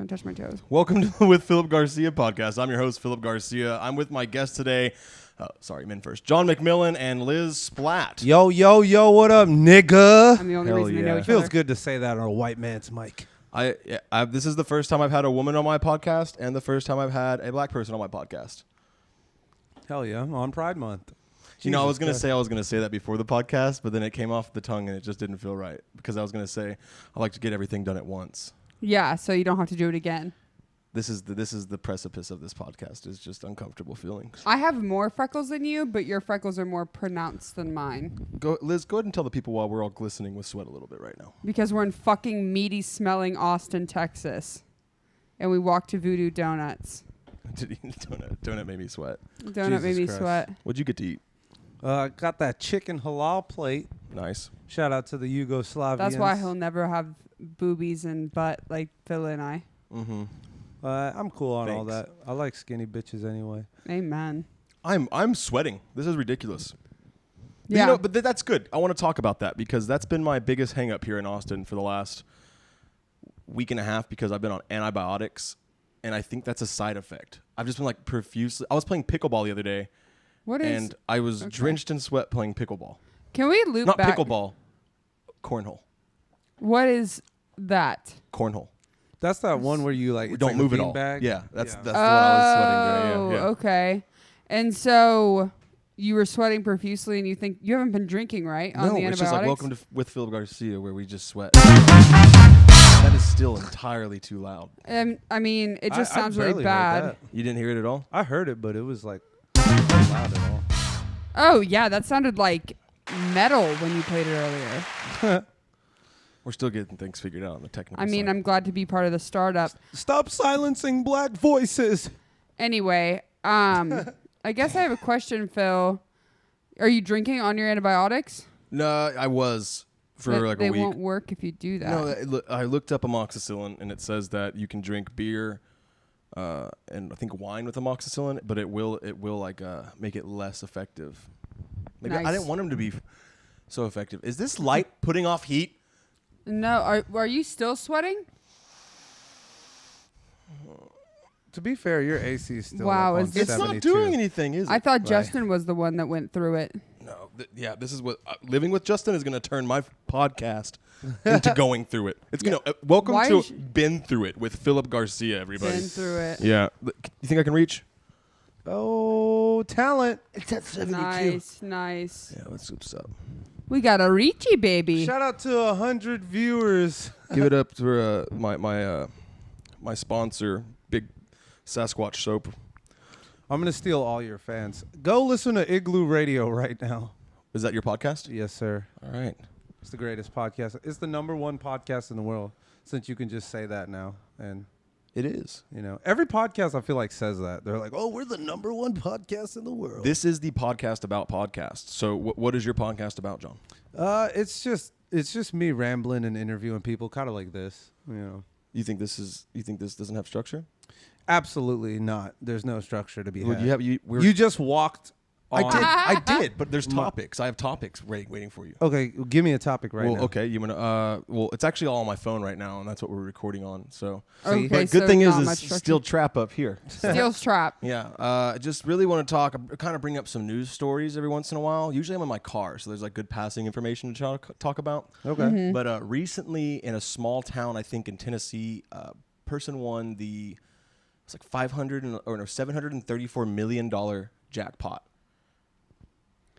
Don't touch my toes. Welcome to the With Phillip Garcia podcast. I'm your host, Phillip Garcia. I'm with my guest today. Men first. John McMillan and Liz Splat. Yo, what up, nigga? I'm the only Hell reason we yeah. know each Feels other. good to say that on a white man's mic. This is the first time I've had a woman on my podcast and the first time I've had a black person on my podcast. Hell yeah, on Pride Month. You know, I was Jesus going to say that before the podcast, but then it came off the tongue and it just didn't feel right because I was going to say I like to get everything done at once. Yeah, so you don't have to do it again. This is the precipice of this podcast is just uncomfortable feelings. I have more freckles than you, but your freckles are more pronounced than mine. Liz, go ahead and tell the people why we're all glistening with sweat a little bit right now. Because we're in fucking meaty smelling Austin, Texas. And we walked to Voodoo Donuts. Donut made me sweat. Donut made me Christ. sweat. What'd you get to eat? Got that chicken halal plate. Nice. Shout out to the Yugoslavians. That's why he'll never have boobies and butt like Phil and I. Mm-hmm. I'm cool on all Thanks. that. I like skinny bitches anyway. Amen. I'm sweating. This is ridiculous. Yeah. You know, but that's good. I want to talk about that because that's been my biggest hang up here in Austin for the last week and a half because I've been on antibiotics and I think that's a side effect. I've just been like profusely. I was playing pickleball the other day and I was drenched in sweat playing pickleball. Can we loop Not back? pickleball. Cornhole. What is that? Cornhole. That's that one where you like Don't like move a at all. beanbag. Yeah, that's the one I was sweating during. Yeah. Okay. And so you were sweating profusely, and you think you haven't been drinking, right? On the No, antibiotics? it's just like welcome to with Phillip Garcia, where we just sweat. That is still entirely too loud. I mean, it just I sounds barely really heard bad. that. You didn't hear it at all? I heard it, but it was like not loud at all. Oh yeah, that sounded like metal when you played it earlier. We're still getting things figured out on the technical I mean, side. I'm glad to be part of the startup. Stop silencing black voices. Anyway, I guess I have a question, Phil. Are you drinking on your antibiotics? No, I was for But like they a week. won't work if you do that. No, I looked up amoxicillin, and it says that you can drink beer and I think wine with amoxicillin, but it will like make it less effective. Maybe I Nice. didn't want them to be so effective. Is this light putting off heat? No, are you still sweating? To be fair, your AC is still Wow, up on is this- It's not 72. doing anything, is it? I thought Right. Justin was the one that went through it. No, this is what living with Justin is going to turn my podcast into going through it. It's going to welcome Why to is- been through it with Phillip Garcia. Everybody, Been through it. yeah. You think I can reach? Oh, talent. It's at 72. Nice. Yeah, let's oops up. We got a Reachy baby. Shout out to 100 viewers. Give it up for my sponsor, Big Sasquatch Soap. I'm going to steal all your fans. Go listen to Igloo Radio right now. Is that your podcast? Yes, sir. All right. It's the greatest podcast. It's the #1 podcast in the world, since you can just say that now. And, It is. you know, every podcast I feel like says that. They're like, oh, we're the #1 podcast in the world. This is the podcast about podcasts. So what is your podcast about, John? It's just me rambling and interviewing people, kind of like this, you know. You think this doesn't have structure? Absolutely not. There's no structure to be had. You just walked on. I did, but there's topics. I have topics waiting for you. Okay, give me a topic right now. Okay, you wanna? Well, it's actually all on my phone right now, and that's what we're recording on. So, Okay, but so good thing not is much structure. Steel Trap up here. Steel's trap. Yeah, I just really want to kind of bring up some news stories every once in a while. Usually I'm in my car, so there's like good passing information to talk about. Okay. Mm-hmm. But recently in a small town, I think in Tennessee, person won it's like $734 million jackpot.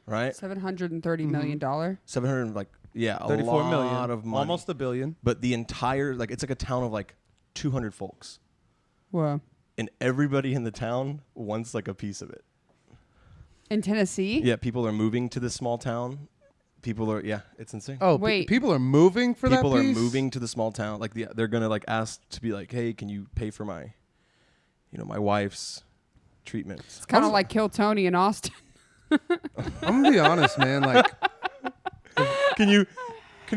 Right? $730 million. 700 like a 34 lot million. of money. Almost $1 billion. But the entire it's like a town of like 200 folks, Whoa. and everybody in the town wants like a piece of it. In Tennessee? Yeah, people are moving to this small town. It's insane. Oh, Wait. people are moving for People that are piece? moving to the small town. Like they're gonna like ask to be like, hey, can you pay for my wife's treatment? It's kind of like Kill Tony in Austin. I'm gonna be honest, man. Like, Can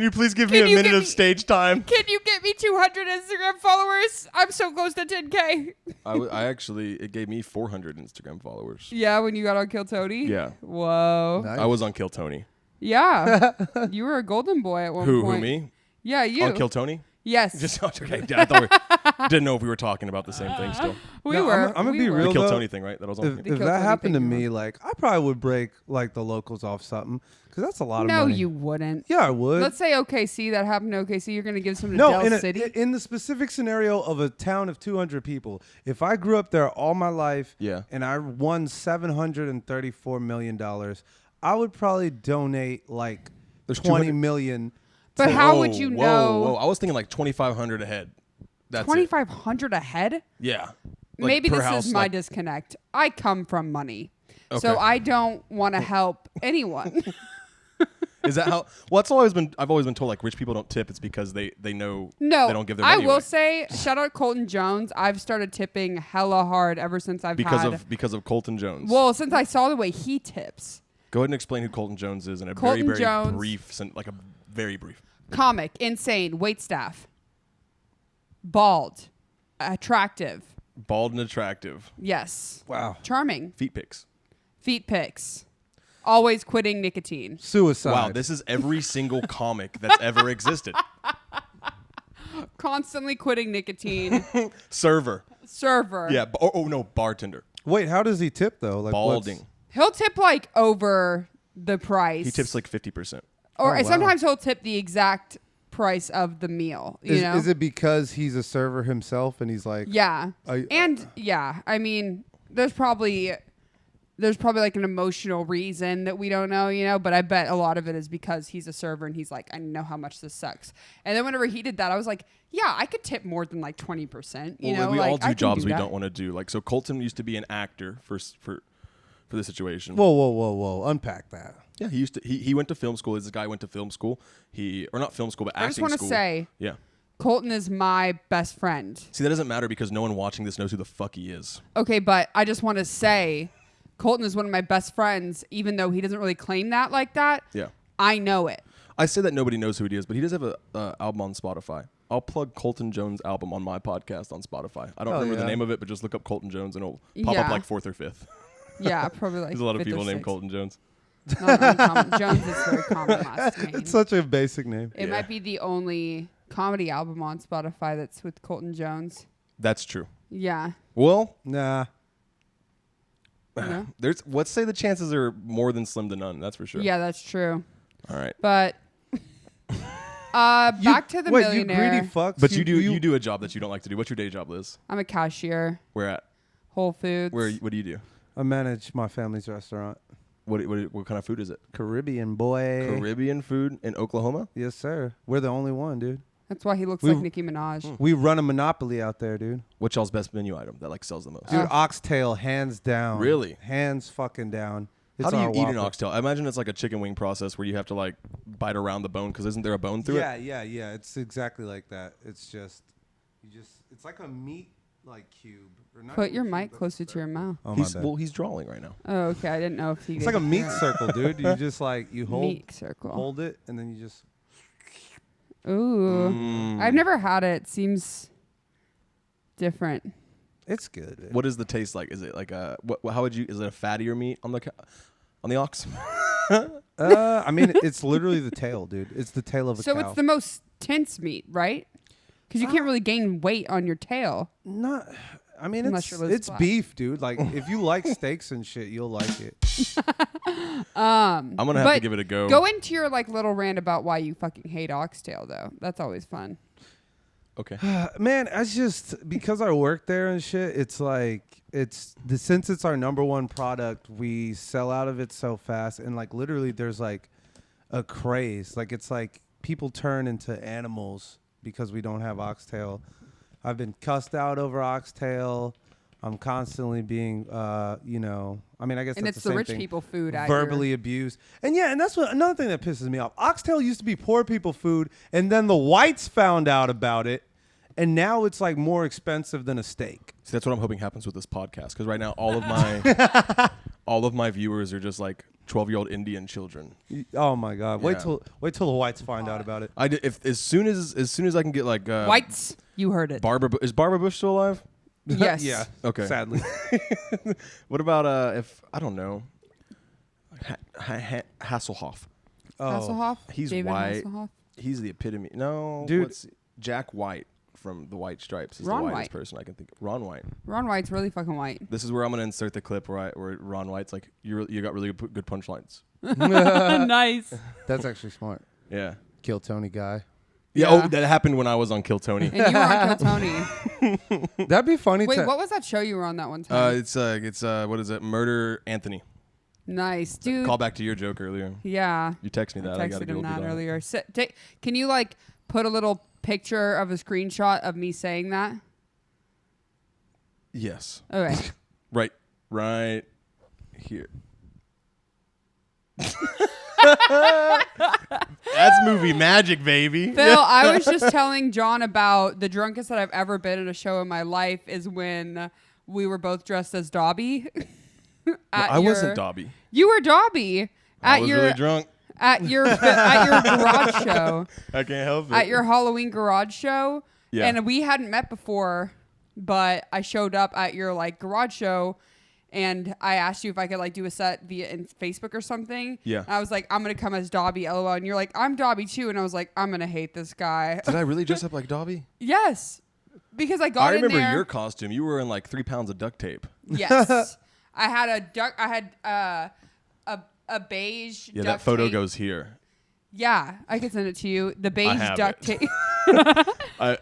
you please give me Can a you minute give of me- stage time? Can you get me 200 Instagram followers? I'm so close to 10K. I actually, it gave me 400 Instagram followers. Yeah, when you got on Kill Tony? Yeah. Whoa. nice. I was on Kill Tony. Yeah. You were a golden boy at one Who point. me? Yeah, you. On Kill Tony? Yes. Just okay. Yeah, I thought didn't know if we were talking about the same thing still. we No, were. I'm gonna we be were. real. The Kill though, Tony thing, right? That was on. If Kill that Tony happened to thing, me, like I probably would break like the locals off something because that's a lot of No, money. you wouldn't. Yeah, I would. Let's say OKC. That happened to OKC. You're going to give some to No, Del in, City? in the specific scenario of a town of 200 people, if I grew up there all my life Yeah. and I won $734 million, I would probably donate like There's 20 200 million. But to- how would you know? Whoa! I was thinking like 2,500 a head. That's it. 2,500 a head? Yeah. Like Maybe per this house, is my like- disconnect. I come from money. Okay. So I don't want to help anyone. Is that how? Well, that's always been. I've always been told like rich people don't tip. It's because they know No, they don't give their I money will away. say, shout out Colton Jones. I've started tipping hella hard ever since I've because of Colton Jones. Well, since I saw the way he tips. Go ahead and explain who Colton Jones is in a Colton very Jones. brief, like a very brief. Comic, insane, waitstaff, bald, attractive, Bald and attractive. yes, Wow. charming, Feet pics. feet pics, always quitting nicotine, Suicide. Wow, this is every single comic that's ever existed. constantly quitting nicotine, Server. server. Yeah. Oh no, bartender. Wait, how does he tip though? Like what's- Balding. He'll tip like over the price. He tips like 50%. or Oh, wow. sometimes he'll tip the exact price of the meal. You know? Is it because he's a server himself and he's like, Yeah. I- And yeah, I mean, there's probably like an emotional reason that we don't know, you know, but I bet a lot of it is because he's a server and he's like, I know how much this sucks. And then whenever he did that, I was like, yeah, I could tip more than like 20%. You know, we like, all I do can jobs we that. don't want to do. Like, so Colton used to be an actor for the situation. whoa, unpack that. Yeah, he used to. He went to film school. This guy went to film school. Or not film school, but acting I just want to school. say, Yeah. Colton is my best friend. See, that doesn't matter because no one watching this knows who the fuck he is. Okay, but I just want to say, Colton is one of my best friends, even though he doesn't really claim that like that. Yeah. I know it. I say that nobody knows who he is, but he does have a album on Spotify. I'll plug Colton Jones' album on my podcast on Spotify. I don't remember the yeah. name of it, but just look up Colton Jones and it'll pop Yeah. up like 4th or 5th. Yeah, probably like. There's a lot of fifth or people named sixth. Colton Jones. Not uncommon. Jones is very common last name. It's such a basic name. It Yeah. might be the only comedy album on Spotify that's with Colton Jones. That's true. Yeah. Well, Nah. No? let's say the chances are more than slim to none. That's for sure. Yeah, that's true. All right. But back to the Wait, millionaire. you greedy fucks. But you do a job that you don't like to do. What's your day job, Liz? I'm a cashier, Where at? Whole Foods. What do you do? I manage my family's restaurant. What kind of food is it? Caribbean boy. Caribbean food in Oklahoma? Yes, sir. We're the only one, dude. That's why he looks We- like Nicki Minaj. We run a monopoly out there, dude. What's y'all's best menu item that like sells the most? Dude, oxtail, hands down. Really? Hands fucking down. How It's do you our eat an Whopper. oxtail? I imagine it's like a chicken wing process where you have to like bite around the bone because isn't there a bone through it? Yeah. It's exactly like that. It's it's like a meat like cube. Or not Put even your cube, mic but closer to your mouth. Oh my bad. He's drawing right now. Oh, okay. I didn't know if he. It's like a meat circle, dude. You just like you Meat circle. hold it, and then you just. Ooh. I've never had it. Seems different. It's good. Man. What is the taste like? Is it like a how would you? Is it a fattier meat on the ox? I mean, it's literally the tail, dude. It's the tail of a So cow. it's the most tense meat, right? Because you can't really gain weight on your tail. Not. I mean, Unless it's you're Liz it's Black. beef, dude. Like if you like steaks and shit, you'll like it. I'm gonna have to But give it a go. Go into your like little rant about why you fucking hate oxtail, though. That's always fun. Okay. Man, it's just because I work there and shit. It's like since it's our number one product, we sell out of it so fast, and like literally, there's like a craze. Like it's like people turn into animals because we don't have oxtail. I've been cussed out over oxtail. I'm constantly being, I mean, I guess And that's it's the the same rich thing. people food. Verbally abused. And yeah, and that's another thing that pisses me off. Oxtail used to be poor people food, and then the whites found out about it, and now it's like more expensive than a steak. See, that's what I'm hoping happens with this podcast because right now all of my viewers are just like 12-year-old Indian children. Oh my God! Wait Yeah. till the whites find out about it. As soon as I can get like Whites, you heard it. is Barbara Bush still alive? Yes. Yeah. Okay. Sadly. What about if I don't know, Hasselhoff? Oh. Hasselhoff. He's David white. Hasselhoff. He's the epitome. No, Dude, what's Jack White from the White Stripes is Ron the whitest White. person I can think of. Ron White. Ron White's really fucking white. This is where I'm gonna insert the clip where Ron White's like, you got really good punchlines. Nice. That's actually smart. Yeah. Kill Tony guy. Yeah. Yeah. Oh, that happened when I was on Kill Tony. And you were on Kill Tony. That'd be funny. Wait, what was that show you were on that one time? It's what is it? Murder Anthony. Nice, dude. Call back to your joke earlier. Yeah. You texted me that. I I gotta texted go him do that that earlier. Can you like put a little picture of a screenshot of me saying that? Yes. Okay. Right here. That's movie magic, baby. Phil, I was just telling John about the drunkest that I've ever been at a show in my life is when we were both dressed as Dobby. I wasn't Dobby. You were Dobby I at was your really drunk. at your garage show. I can't help it. At your Halloween garage show. Yeah. And we hadn't met before, but I showed up at your like garage show and I asked you if I could like do a set via Facebook or something. Yeah. And I was like, I'm gonna come as Dobby, LOL. And you're like, I'm Dobby too. And I was like, I'm gonna hate this guy. Did I really dress up like Dobby? Yes. Because I got I remember in there. your costume. You were in like 3 pounds of duct tape. Yes. I had a beige Yeah, duct that photo tape. goes here. Yeah, I can send it to you. The beige have duct it. tape. I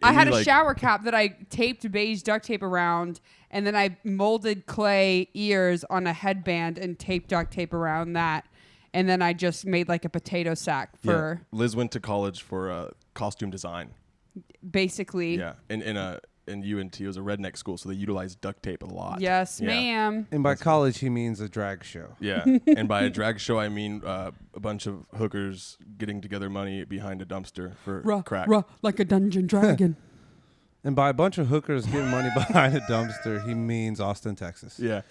I had a shower cap that I taped beige duct tape around, and then I molded clay ears on a headband and taped duct tape around that. And then I just made like a potato sack for Liz went to college for costume design. basically. Yeah, in UNT, it was a redneck school, so they utilized duct tape a lot. Yes, Yeah. ma'am. And by college, he means a drag show. Yeah, and by a drag show, I mean a bunch of hookers getting together money behind a dumpster for crack. Like a dungeon dragon. And by a bunch of hookers getting money behind a dumpster, he means Austin, Texas. Yeah.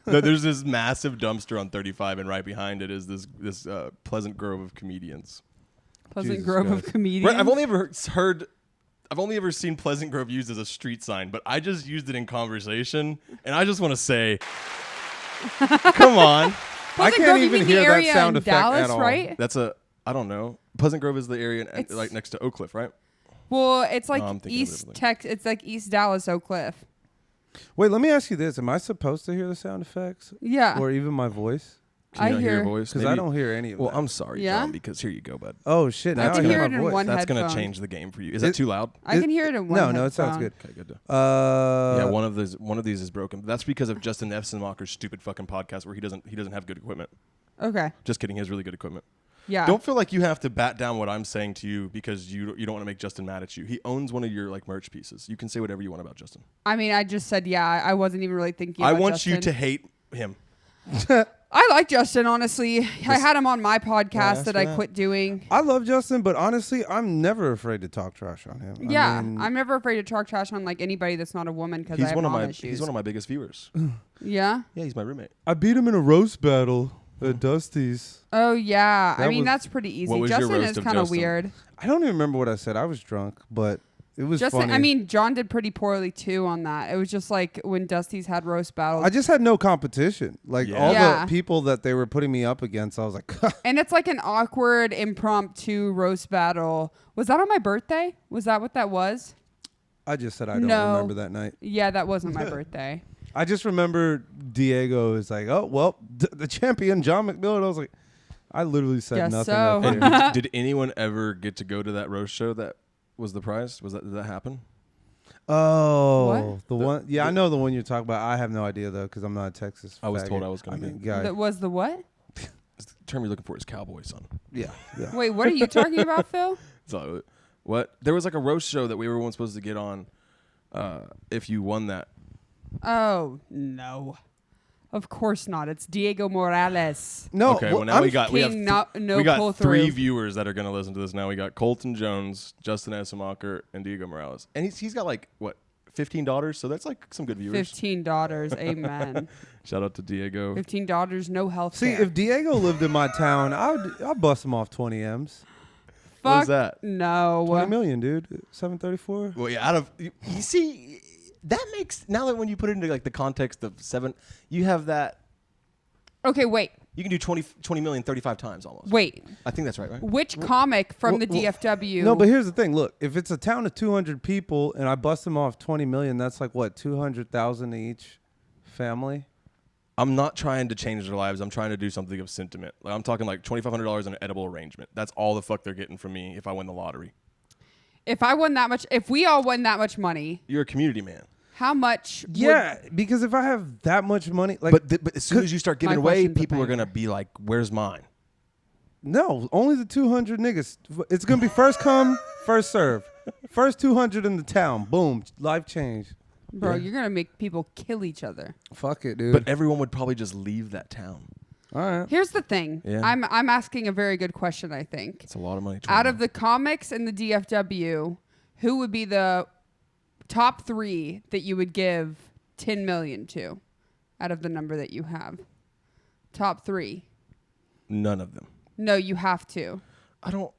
No, there's this massive dumpster on 35, and right behind it is this Pleasant Grove of comedians. Pleasant Jesus Grove of Christ. comedians. Right, I've only ever seen Pleasant Grove used as a street sign, but I just used it in conversation, and I just want to say, come on. Pleasant can't Grove, you even mean hear the that area sound in effect at Dallas, all. right? I don't know. Pleasant Grove is the area It's- like next to Oak Cliff, right? Well, it's like I'm thinking of East it. Texas. It's like East Dallas, Oak Cliff. Wait, let me ask you this. Am I supposed to hear the sound effects? Yeah. Or even my voice? Can you I not hear your hear- voice? Because I Maybe- don't hear any of Well, that. I'm sorry, Yeah? John, because here you go, bud. Oh, shit. I Now can I hear hear it my in voice. one That's going to headphone. change the game for you. Is that too loud? I can hear it in one No, it sounds headphone. good. Okay, good. Yeah, Yeah, one of these is broken. But that's because of Justin Efsenmacher's stupid fucking podcast where he doesn't have good equipment. Okay. Just kidding, he has really good equipment. Yeah. Don't feel like you have to bat down what I'm saying to you because you don't want to make Justin mad at you. He owns one of your like merch pieces. You can say whatever you want about Justin. I mean, I just said yeah. I wasn't even really thinking. I about want Justin. you to hate him. I like Justin, honestly. I had him on my podcast that's that I that. quit doing. I love Justin, but honestly, I'm never afraid to talk trash on him. Yeah, I mean, I'm never afraid to talk trash on like anybody that's not a woman because I He's have one of mom my issues. he's one of my biggest viewers. Yeah. Yeah, he's my roommate. I beat him in a roast battle at Dusty's. Oh yeah. I That mean, was- that's pretty easy. What was your Justin roast is of kind of Justin? weird. I don't even remember what I said. I was drunk, but it was Justin, funny. I mean, John did pretty poorly too on that. It was just like when Dusty's had roast battles. I just had no competition. Like Yeah. all Yeah. the people that they were putting me up against, I was like, And it's like an awkward impromptu roast battle. Was that on my birthday? Was that what that was? I just said I don't No. remember that night. Yeah, that wasn't my birthday. I just remember Diego is like, oh, well, the champion, John McMillan. I was like, I literally said Guess nothing. so. Up And there. did anyone ever get to go to that roast show that was the prize? Did that happen? Oh, What? one. Yeah, I know the one you're talking about. I have no idea, though, because I'm not a Texas I was faggot. told I was gonna be. guy. That was the what? The term you're looking for is cowboy, son. Yeah. Wait, what are you talking about, Phil? So, what? There was like a roast show that we were once supposed to get on if you won that. Oh, no. Of course not. It's Diego Morales. No. Okay, well now we got King no we got pull 3 through. viewers that are going to listen to this now. We got Colton Jones, Justin Esemacher, and Diego Morales. And he's got like what, 15 daughters, so that's like some good viewers. 15 daughters. Amen. Shout out to Diego. 15 daughters, no health See, care. if Diego lived in my town, I'd bust him off 20 M's. What Fuck is that? no. 20 million, dude. 734. Well, yeah, out of you see that makes now that when you put it into like the context of 7, you have that. Okay, wait. You can do 20 million 35 times almost. Wait, I think that's right? which comic from the DFW? No, but here's the thing. Look, if it's a town of 200 people and I bust them off 20 million, that's like what, 200,000 each family? I'm not trying to change their lives. I'm trying to do something of sentiment. Like I'm talking like $2,500 in an edible arrangement. That's all the fuck they're getting from me if I win the lottery. If I won that much, if we all won that much money, You're a community man. how much? Yeah, because if I have that much money, like, But as soon as you start giving My away, question's a people are banger. gonna be like, "Where's mine?" no, only the 200 niggas. It's gonna be first come, first serve. First 200 in the town, boom, life change. Bro, you're gonna make people kill each other. Fuck it, dude. But everyone would probably just leave that town. All right. Here's the thing. Yeah. I'm asking a very good question. I think It's a lot of money. out of the comics and the DFW, who would be the top 3 that you would give 10 million to, out of the number that you have? Top 3. None of them. No, you have to. I don't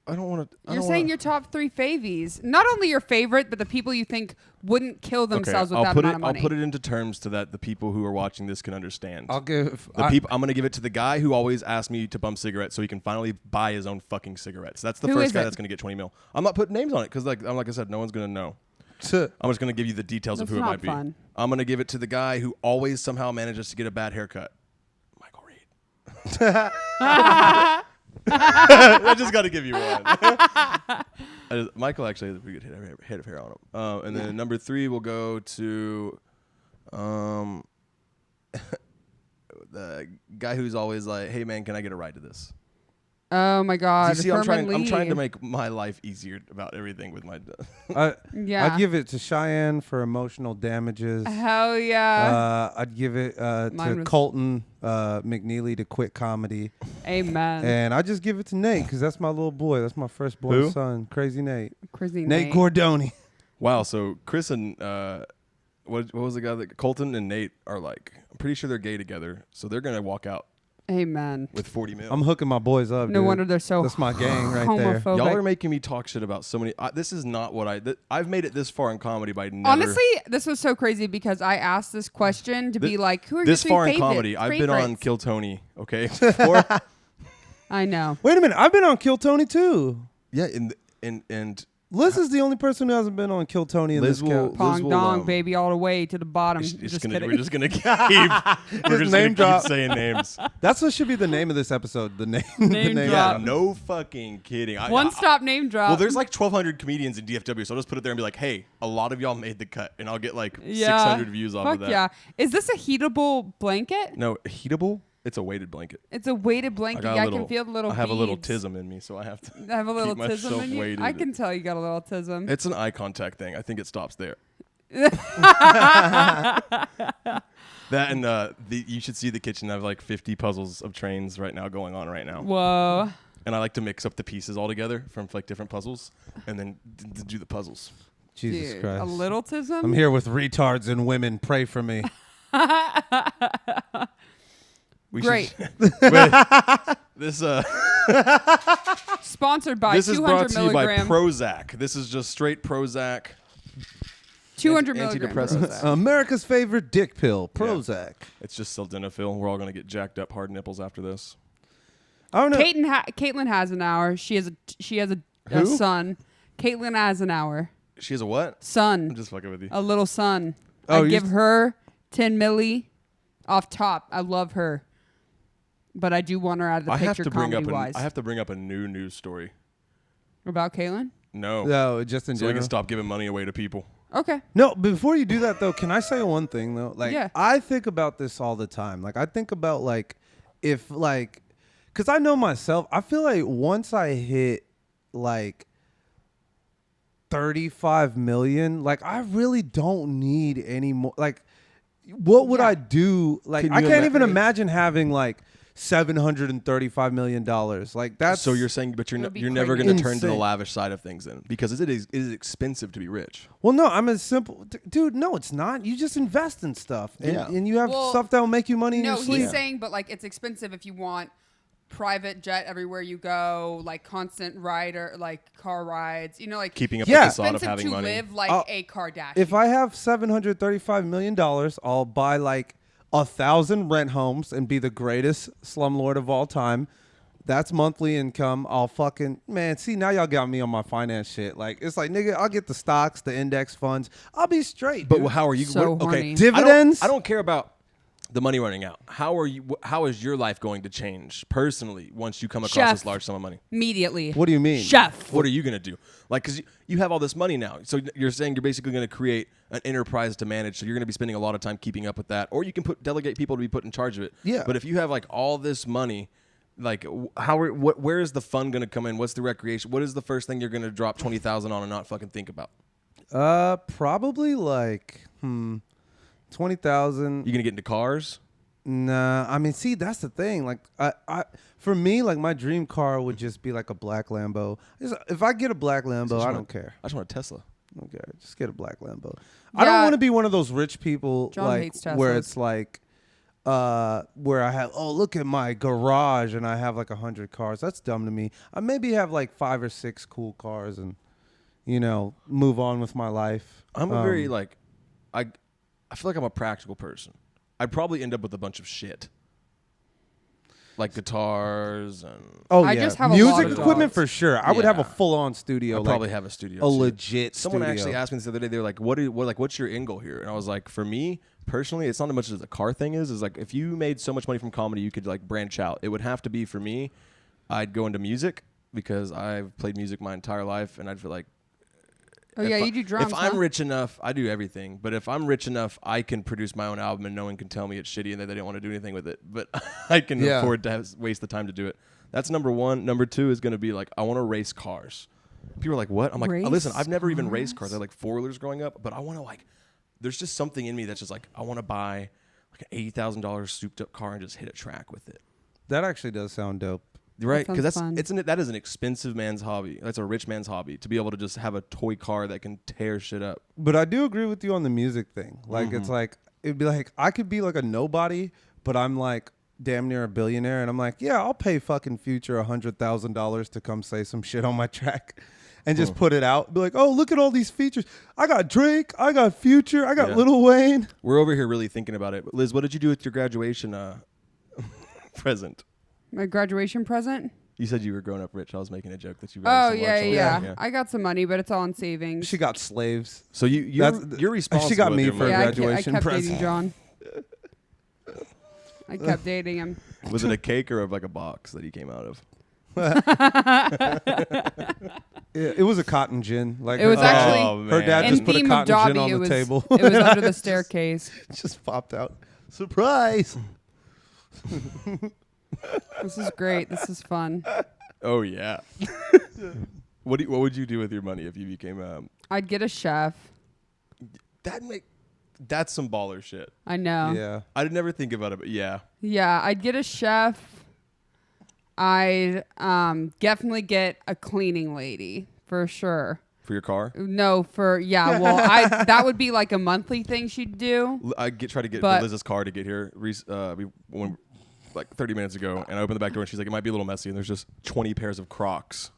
want to. You're saying your top 3 favies. Not only your favorite, but the people you think wouldn't kill themselves with that amount of money. I'll put it into terms so that the people who are watching this can understand. I'll give I'm going to give it to the guy who always asks me to bum cigarettes so he can finally buy his own fucking cigarettes. That's the Who first is guy it? that's going to get 20 mil. I'm not putting names on it because like I said, no one's going to know. I'm just going to give you the details of That's who it not might be. fun. I'm going to give it to the guy who always somehow manages to get a bad haircut. Michael Reed. I just got to give you one. Michael actually has a pretty good head of hair on him. And then number 3 will go to the guy who's always like, "Hey man, can I get a ride to this?" Oh my God. You see, Herman I'm trying Lee. to make my life easier about everything with my. Yeah. I'd give it to Cheyenne for emotional damages. Hell yeah. I'd give it Mine to was- Colton McNeely to quit comedy. Amen. And I just give it to Nate because that's my little boy. That's my firstborn Who? son. Crazy Nate. Crazy Nate Gordoni. Wow. So Chris and what was the guy that Colton and Nate are like? I'm pretty sure they're gay together, so they're gonna walk out Amen. with 40 mil. I'm hooking my boys up. No dude. wonder they're so That's my gang right there. homophobic. Y'all are making me talk shit about so many. This is not what I've made it this far in comedy by never. Honestly, this was so crazy because I asked this question to be like, who are this your 3 far in favorite, comedy, I've been on favorites? Kill Tony. Okay, before. I know. Wait a minute. I've been on Kill Tony too. Yeah, and Liz is the only person who hasn't been on Kill Tony in Liz this will- count. Pong will, dong, baby, all the way to the bottom. It's Just gonna, kidding. we're just gonna keep. We're just name gonna drop. keep saying names. That's what should be the name of this episode. The name. Name Yeah, drop. no fucking kidding. One stop name drop. Well, there's like 1,200 comedians in DFW, so I'll just put it there and be like, "Hey, a lot of y'all made the cut," and I'll get like 600 views off Fuck of that. yeah. Is this a heatable blanket? No, heatable. It's a weighted blanket. It's a weighted blanket. got a Yeah, I little- can feel the little I have a little beads. tism in me, so I have to. I have a little keep tism myself in you. weighted. I can tell you got a little tism. It's an eye contact thing. I think it stops there. That and you should see the kitchen. I have like 50 puzzles of trains right now going on right now, Whoa. and I like to mix up the pieces all together from like different puzzles, and then do the puzzles. Jesus Dude, Christ. a little tism? I'm here with retards and women. Pray for me. We Great. Wait, this Sponsored by this is 200 brought to you by milligram. Prozac. This is just straight Prozac. 200 milligram. antidepressants. Prozac. America's favorite dick pill, Prozac. It's just sildenafil. We're all gonna get jacked up hard nipples after this. I don't know. Caitlin has an hour. She has a Who? son. Caitlin has an hour. She has a what? I'm Son. just fucking with you. A little son. Oh, I you give s- her 10 milli off top. I love her. But I do want her out of the I have picture to bring up comedy-wise. I have to bring up a new news story. About Caitlin? No, No, just in so I can general. stop giving money away to people. Okay. No, before you do that though, can I say one thing though? Like, Yeah. I think about this all the time. Like, I think about like, if like, cause I know myself. I feel like once I hit like 35 million, like I really don't need any more. Like, what would Yeah. I do? Like, Can I you can't even imagine- imagine having like $735 million. Like, that's So you're saying, but It would be you're never crazy. going to turn to the Insane. lavish side of things then, because it is expensive to be rich. Well, no, I'm as simple, dude. No, it's not. You just invest in stuff, and, Yeah. and you have Well, stuff that will make you money in No, your sleep. he's saying, but like it's expensive if you want private jet everywhere you go, like constant rider, like car rides. You know, like Keeping up Yeah. with the facade of expensive having to money. live like I'll- a Kardashian. If I have $735 million, I'll buy like 1,000 rent homes and be the greatest slumlord of all time. That's monthly income. I'll fucking, man, see, now y'all got me on my finance shit. Like, it's like, nigga, I'll get the stocks, the index funds. I'll be straight. But dude. how are you? So okay, horny. Dividends? I don't care about the money running out. How are you? How is your life going to change personally once you come across Chef. this large sum of money? Immediately. What do you mean? Chef. What are you going to do? Like, because you have all this money now. So you're saying you're basically going to create an enterprise to manage. So you're going to be spending a lot of time keeping up with that. Or you can delegate people to be put in charge of it. Yeah. But if you have like all this money, like where is the fun going to come in? What's the recreation? What is the first thing you're going to drop 20,000 on and not fucking think about? Probably like 20,000. You going to get into cars? Nah, I mean, see, that's the thing. Like, for me, like my dream car would just be like a black Lambo. If I get a black Lambo, I don't care. I just want a Tesla. Okay, just get a black Lambo. I don't want to be one of those rich people John like hates Teslas. where it's like, where I have, oh, look at my garage and I have like 100 cars. That's dumb to me. I maybe have like 5 or 6 cool cars and, move on with my life. I'm a very like, I feel like I'm a practical person. I'd probably end up with a bunch of shit. Like guitars and... Oh, I yeah. just have a lot music of equipment dogs. for sure. I would have a Yeah. full-on studio. I'd probably have a studio. a too. legit Someone studio. actually asked me this the other day. They were like, what's your end goal here? And I was like, for me, personally, it's not as much as the car thing is like, if you made so much money from comedy, you could like branch out. It would have to be, for me, I'd go into music because I've played music my entire life, and I'd feel like, Oh, yeah, you do drums, if I'm huh? rich enough, I do everything. But if I'm rich enough, I can produce my own album and no one can tell me it's shitty and that they don't want to do anything with it. But I can Yeah. afford to waste the time to do it. That's number one. Number two is going to be like, I want to race cars. People are like, what? I'm like, Race listen, I've never even raced cars. cars? I like four-wheelers growing up. But I want to like, there's just something in me that's just like, I want to buy like an $80,000 souped-up car and just hit a track with it. That actually does sound dope. Right, because sounds fun. that is an expensive man's hobby. That's a rich man's hobby, to be able to just have a toy car that can tear shit up. But I do agree with you on the music thing. Like, it's like, it'd be like, I could be like a nobody, but I'm like damn near a billionaire. And I'm like, yeah, I'll pay fucking Future $100,000 to come say some shit on my track and just put it out. Be like, oh, look at all these features. I got Drake. I got Future. I got Lil Wayne. We're over here really thinking about it. Liz, what did you do with your graduation present? My graduation present? You said you were growing up rich. I was making a joke that you. Oh, yeah. I got some money, but it's all in savings. She got slaves. So you're responsible. She got with me your for money. yeah, graduation I kept present. dating John. I kept dating him. Was it a cake or like a box that he came out of? Yeah, it was a cotton gin. Like It was actually- Oh, her dad man. just In put a theme of cotton gin Dobby, on it the was, table. it was under the staircase. Just popped out. Surprise. This is great. This is fun. Oh yeah. What would you do with your money if you became I'd get a chef. that's some baller shit. I know. Yeah. I'd never think about it, but yeah. Yeah, I'd get a chef. I'd definitely get a cleaning lady for sure. For your car, No, well, that would be like a monthly thing she'd do. I try to get But- Liz's car to get here. Like 30 minutes ago, and I opened the back door, and she's like, "It might be a little messy," and there's just 20 pairs of Crocs.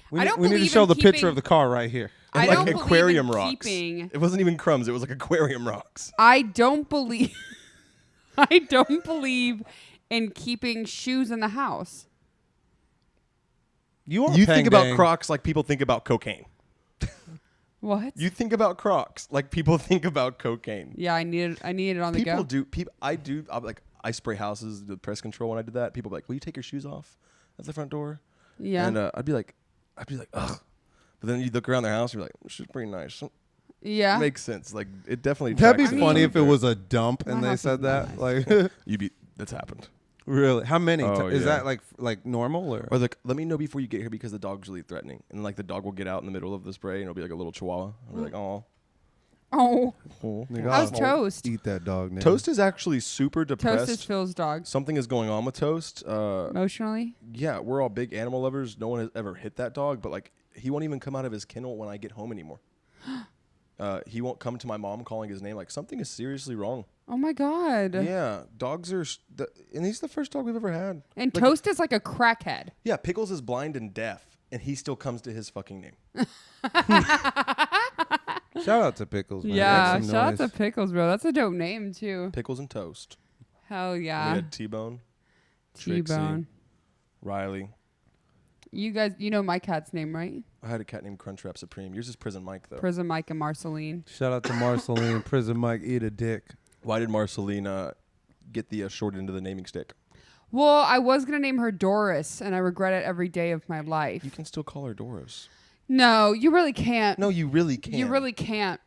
We I need, don't we need to believe show in the picture keeping- of the car right here. I like don't believe aquarium in rocks. keeping. It wasn't even crumbs. It was like aquarium rocks. I don't believe. I don't believe in keeping shoes in the house. You are You think about Pang Dang. Crocs like people think about cocaine. What? You think about Crocs like people think about cocaine. Yeah, I need it on the People go. do. I spray houses, the press control when I did that. People be like, "Will you take your shoes off at the front door?" Yeah. And I'd be like, ugh. But then you look around their house, you're like, "She's pretty nice." yeah. Makes sense. Like it definitely. That'd be tracks in funny the if it fair. was a dump and My they house said is that. nice. Like, That's happened. really? How many? Oh, Is yeah. that like normal or? Or like, let me know before you get here because the dog's really threatening. And like the dog will get out in the middle of the spray and it'll be like a little chihuahua. I'll be like, oh. Oh, Nigga, how's I'll Toast? Eat that dog now. Toast is actually super depressed. Toast is Phil's dog. Something is going on with Toast. Emotionally? Yeah, we're all big animal lovers. No one has ever hit that dog, but like he won't even come out of his kennel when I get home anymore. He won't come to my mom calling his name. Like something is seriously wrong. Oh my god. Yeah, dogs are, and he's the first dog we've ever had. And Like, Toast is like a crackhead. Yeah, Pickles is blind and deaf, and he still comes to his fucking name. Shout out to Pickles, man. Yeah, Make some shout out noise. to Pickles, bro. That's a dope name too. Pickles and Toast. Hell And yeah. we had T-Bone, T-Bone. Riley. You guys, you know my cat's name, right? I had a cat named Crunchwrap Supreme. Yours is Prison Mike, though. Prison Mike and Marceline. Shout out to Marceline. Prison Mike, eat a dick. Why did Marcelina get the short end of the naming stick? Well, I was going to name her Doris, and I regret it every day of my life. You can still call her Doris. No, you really can't. No, you really can't. You really can't.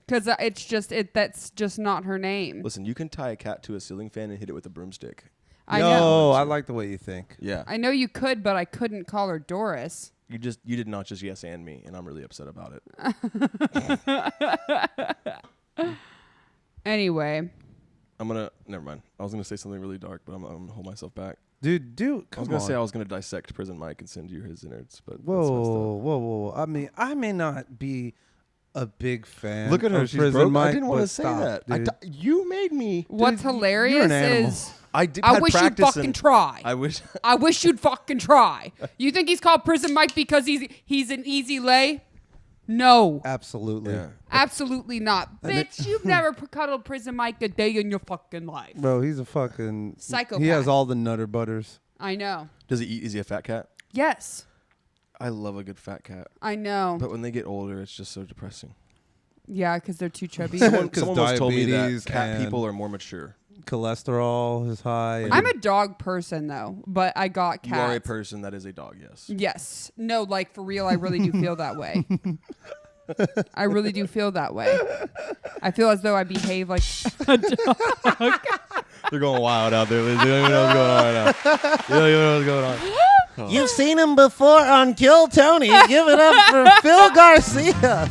Because that's just not her name. Listen, you can tie a cat to a ceiling fan and hit it with a broomstick. I Yo, know. I like the way you think. Yeah. I know you could, but I couldn't call her Doris. You did not just yes and me, and I'm really upset about it. Anyway. Never mind. I was gonna say something really dark, but I'm gonna hold myself back. Dude, I was come gonna on. say I was gonna dissect Prison Mike and send you his innards, but that's Whoa. I mean, I may not be a big fan. Look at her. of She's Prison broke. Mike, I didn't want to but say stop, that. dude. You made me. What's you're hilarious an animal. is I wish you'd fucking try. I wish. I wish you'd fucking try. You think he's called Prison Mike because he's an easy lay? No. Absolutely. Yeah. Absolutely not. Bitch, you've never cuddled Prison Mike a day in your fucking life. Bro, he's a fucking Psychopath. He has all the nutter butters. I know. Does he eat? Is he a fat cat? Yes. I love a good fat cat, I know. but when they get older, it's just so depressing. Yeah, because they're too chubby. Someone 'Cause once told me that diabetes cat and- people are more mature. Cholesterol is high. I'm a dog person, though, but I got cats. You are a person that is a dog. Yes. Yes. No, like, for real, I really do feel that way. I really do feel that way. I feel as though I behave like a dog. They're going wild out there. They don't even know what's going on right now. They don't even know what's going on. You've seen him before on Kill Tony. Give it up for Phil Garcia.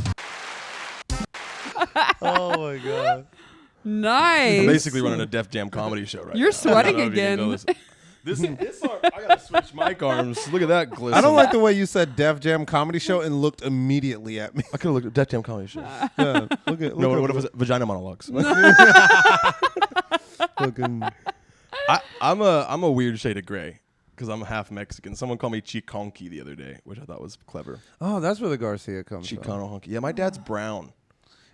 Oh my god. Nice. I'm basically running a Def Jam comedy show right now. You're sweating I don't know if you can again. know this arm, I gotta switch mic arms. Look at that glisten. I don't like the way you said Def Jam comedy show and looked immediately at me. I could have looked at Def Jam comedy show. Yeah, look at No, what if it was vagina monologues? looking. I'm a weird shade of gray because I'm half Mexican. Someone called me Chiconki the other day, which I thought was clever. Oh, that's where the Garcia comes from. Chicano honky. Yeah, my dad's brown.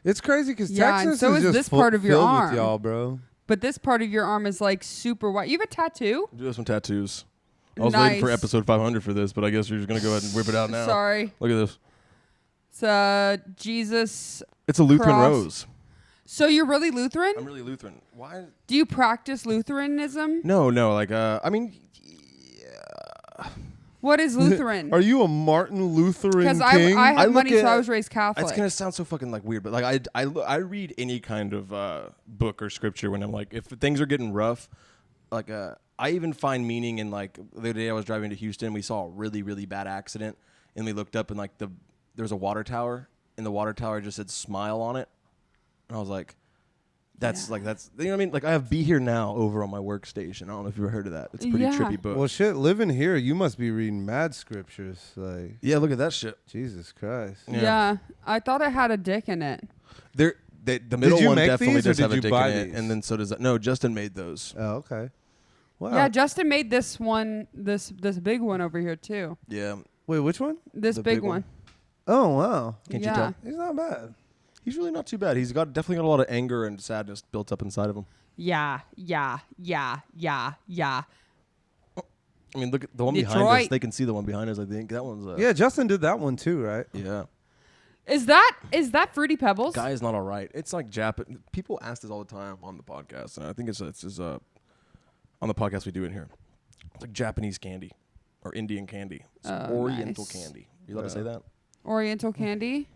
It's crazy because Yeah, and Texas so is is just this part of your filled arm. with y'all, bro. But this part of your arm is like super white. You have a tattoo? Do some tattoos. I was waiting for Nice. episode 500 for this, but I guess you're just gonna go ahead and whip it out now. Sorry. Look at this. It's Jesus. It's a Lutheran Cross. rose. So you're really Lutheran? I'm really Lutheran. Why? Do you practice Lutheranism? No. Like, I mean, What is Lutheran? Are you a Martin Lutheran Because king? I I have look money, so at- I was raised Catholic. it's gonna sound so fucking like weird, but like I read any kind of book or scripture when I'm like, if things are getting rough, like I even find meaning in, like, the other day I was driving to Houston, we saw a really, really bad accident, and we looked up and like there was a water tower, and the water tower just said smile on it, and I was like, that's Yeah. like, that's, you know what I mean? Like, I have Be Here Now over on my workstation. I don't know if you've ever heard of that. It's a pretty Yeah. trippy book. well, shit, living here, you must be reading mad scriptures. Like, Yeah, look at that shit. Jesus Christ. yeah. I thought it had a dick in it. The middle you one make definitely these, or does have did a you dick buy in it, these? and then so does that. No, Justin made those. Oh, okay. Wow. Yeah, Justin made this one, this big one over here too. Yeah, Wait, which one? This The big big one. Oh, wow. Can't yeah. you tell? He's not bad. He's really not too bad. He's definitely got a lot of anger and sadness built up inside of him. Yeah. I mean, look at the one behind us. Detroit. They can see the one behind us. I think that one's. Yeah, Justin did that one too, right? Yeah. Is that Fruity Pebbles? Guy is not all right. It's like Japan. People ask this all the time on the podcast, and I think it's on the podcast we do in here. It's like Japanese candy or Indian candy. It's Oh, Oriental nice. candy. You allowed to say that? Oriental candy.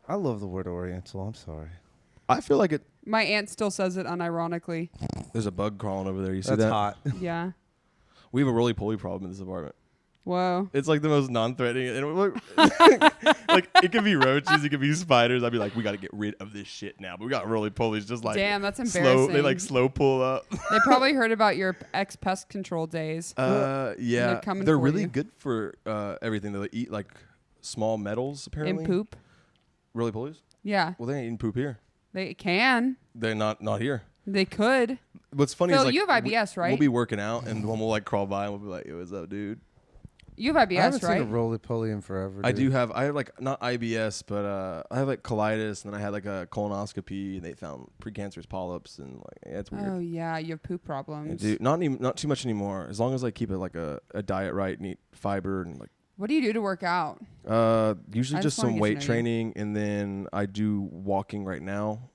I love the word Oriental. I'm sorry. I feel like it. My aunt still says it unironically. There's a bug crawling over there. You see That's that? hot. Yeah. We have a roly-poly problem in this apartment. Whoa. It's like the most non-threatening. And like, it could be roaches, it could be spiders. I'd be like, we got to get rid of this shit now. But we got roly-polies just like Damn, that's slow. embarrassing. They like slow pull up. They probably heard about your ex-pest control days. Yeah, they're coming they're for really you. good for everything. They eat like small metals apparently. And poop. Roly-polies? Yeah. Well, they ain't eating poop here. They can. They're not here. They could. What's funny Phil, is like you have IBS, right? We'll be working out and the one will like crawl by and we'll be like, "Yo, what's up, dude?" You have I haven't IBS, seen a right? roly-poly in forever. I dude. I have like not IBS, but I have like colitis, and then I had like a colonoscopy, and they found precancerous polyps, and like it's weird. Oh yeah, you have poop I problems. do not too much anymore. As long as I keep it like a diet right and eat fiber and like. What do you do to work out? Usually I just just wanna some get to weight know you. training, and then I do walking right now.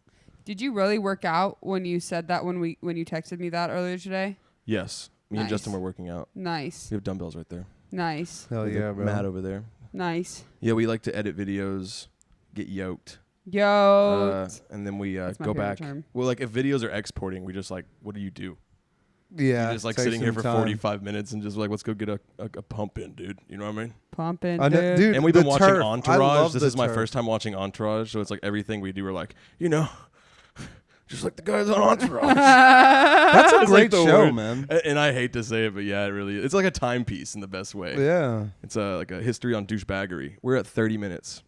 Did you really work out when you said that when you texted me that earlier today? Yes, me and Nice. Justin were working out. Nice. We have dumbbells right there. Nice. Hell yeah, bro. Matt over there. Nice. Yeah, we like to edit videos, get yoked, Yo. and then we That's my go favorite back. term. Well, like if videos are exporting, we just like, what do you do? Yeah. You're just like take sitting here some for time. 45 minutes and just like, let's go get a pump in, dude. You know what I mean? Pumping, I know, dude. dude. And we've the been watching turf. I Entourage. love This the is my turf. first time watching Entourage, so it's like everything we do, we're like, you know, just like the guys on Entourage. That's a It's great like the show, word. man. And I hate to say it, but yeah, it really is. It's like a timepiece in the best way. Yeah. It's like a history on douchebaggery. We're at 30 minutes.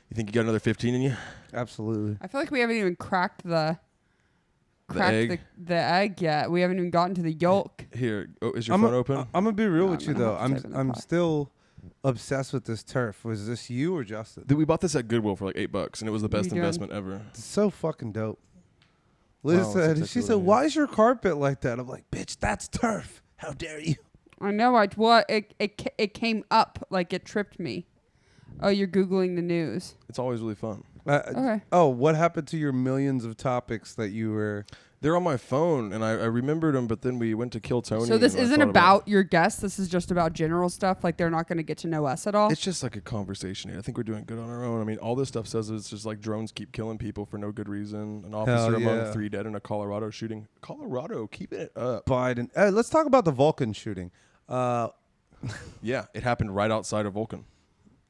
You think you got another 15 in you? Absolutely. I feel like we haven't even cracked the egg? the egg yet. We haven't even gotten to the yolk. Here, is your I'm phone open? I'm gonna be real No, with I'm you gonna though. have to type in the I'm pot. still obsessed with this turf. Was this you or Justin? Dude, we bought this at Goodwill for like $8, and it was the What are best you doing? investment ever. It's so fucking dope. Liz Wow, that's said, exactly she what said, it is. "Why is your carpet like that?" I'm like, "Bitch, that's turf. How dare you?" I know. It came up like it tripped me. Oh, you're Googling the news. It's always really fun. Okay. Oh, what happened to your millions of topics that you were? They're on my phone, and I remembered them, but then we went to Kill Tony. So this and I isn't thought about your guests. This is just about general stuff. Like they're not going to get to know us at all. It's just like a conversation here. I think we're doing good on our own. I mean, all this stuff says it's just like drones keep killing people for no good reason. An officer among yeah. 3 dead in a Colorado shooting. Colorado, keeping it up. Biden. Let's talk about the Vulcan shooting. Yeah, it happened right outside of Vulcan.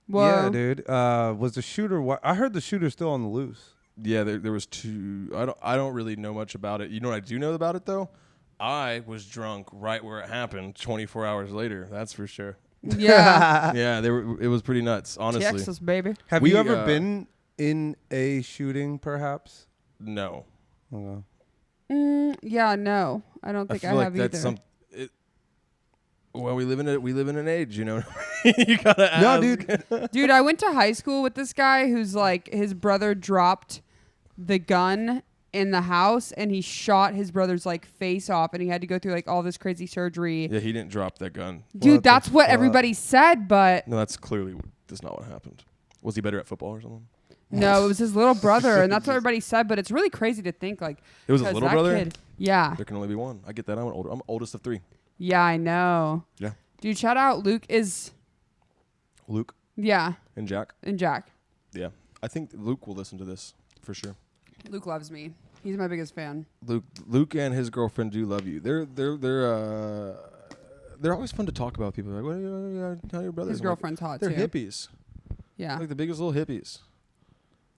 Whoa. Yeah, dude. Was the shooter? I heard the shooter's still on the loose. Yeah, there was 2. I don't really know much about it. You know what I do know about it though? I was drunk right where it happened 24 hours later. That's for sure. Yeah. Yeah, it was pretty nuts, honestly. Texas, baby. Have We, you ever been in a shooting, perhaps? No. Okay. Yeah, no. I don't think I, feel like have that's either. well, we live in an age, you know. You gotta ask. No, dude. Dude, I went to high school with this guy who's like, his brother dropped the gun in the house and he shot his brother's like face off and he had to go through like all this crazy surgery. Yeah, he didn't drop that gun. Dude, What the that's what fuck? everybody said, but No, that's not what happened. Was he better at football or something? no, it was his little brother and that's what everybody said, but it's really crazy to think like It was his 'cause little that brother? kid- yeah. There can only be one. I get that. I'm oldest of 3. Yeah, I know. Yeah. Dude, shout out Luke is Luke yeah, and Jack. and Jack. Yeah. I think Luke will listen to this for sure. Luke loves me. He's my biggest fan. Luke and his girlfriend do love you. They're always fun to talk about. People are like, "What how your brothers?" His I'm like, girlfriend's hot They're too. hippies. Yeah. Like the biggest little hippies.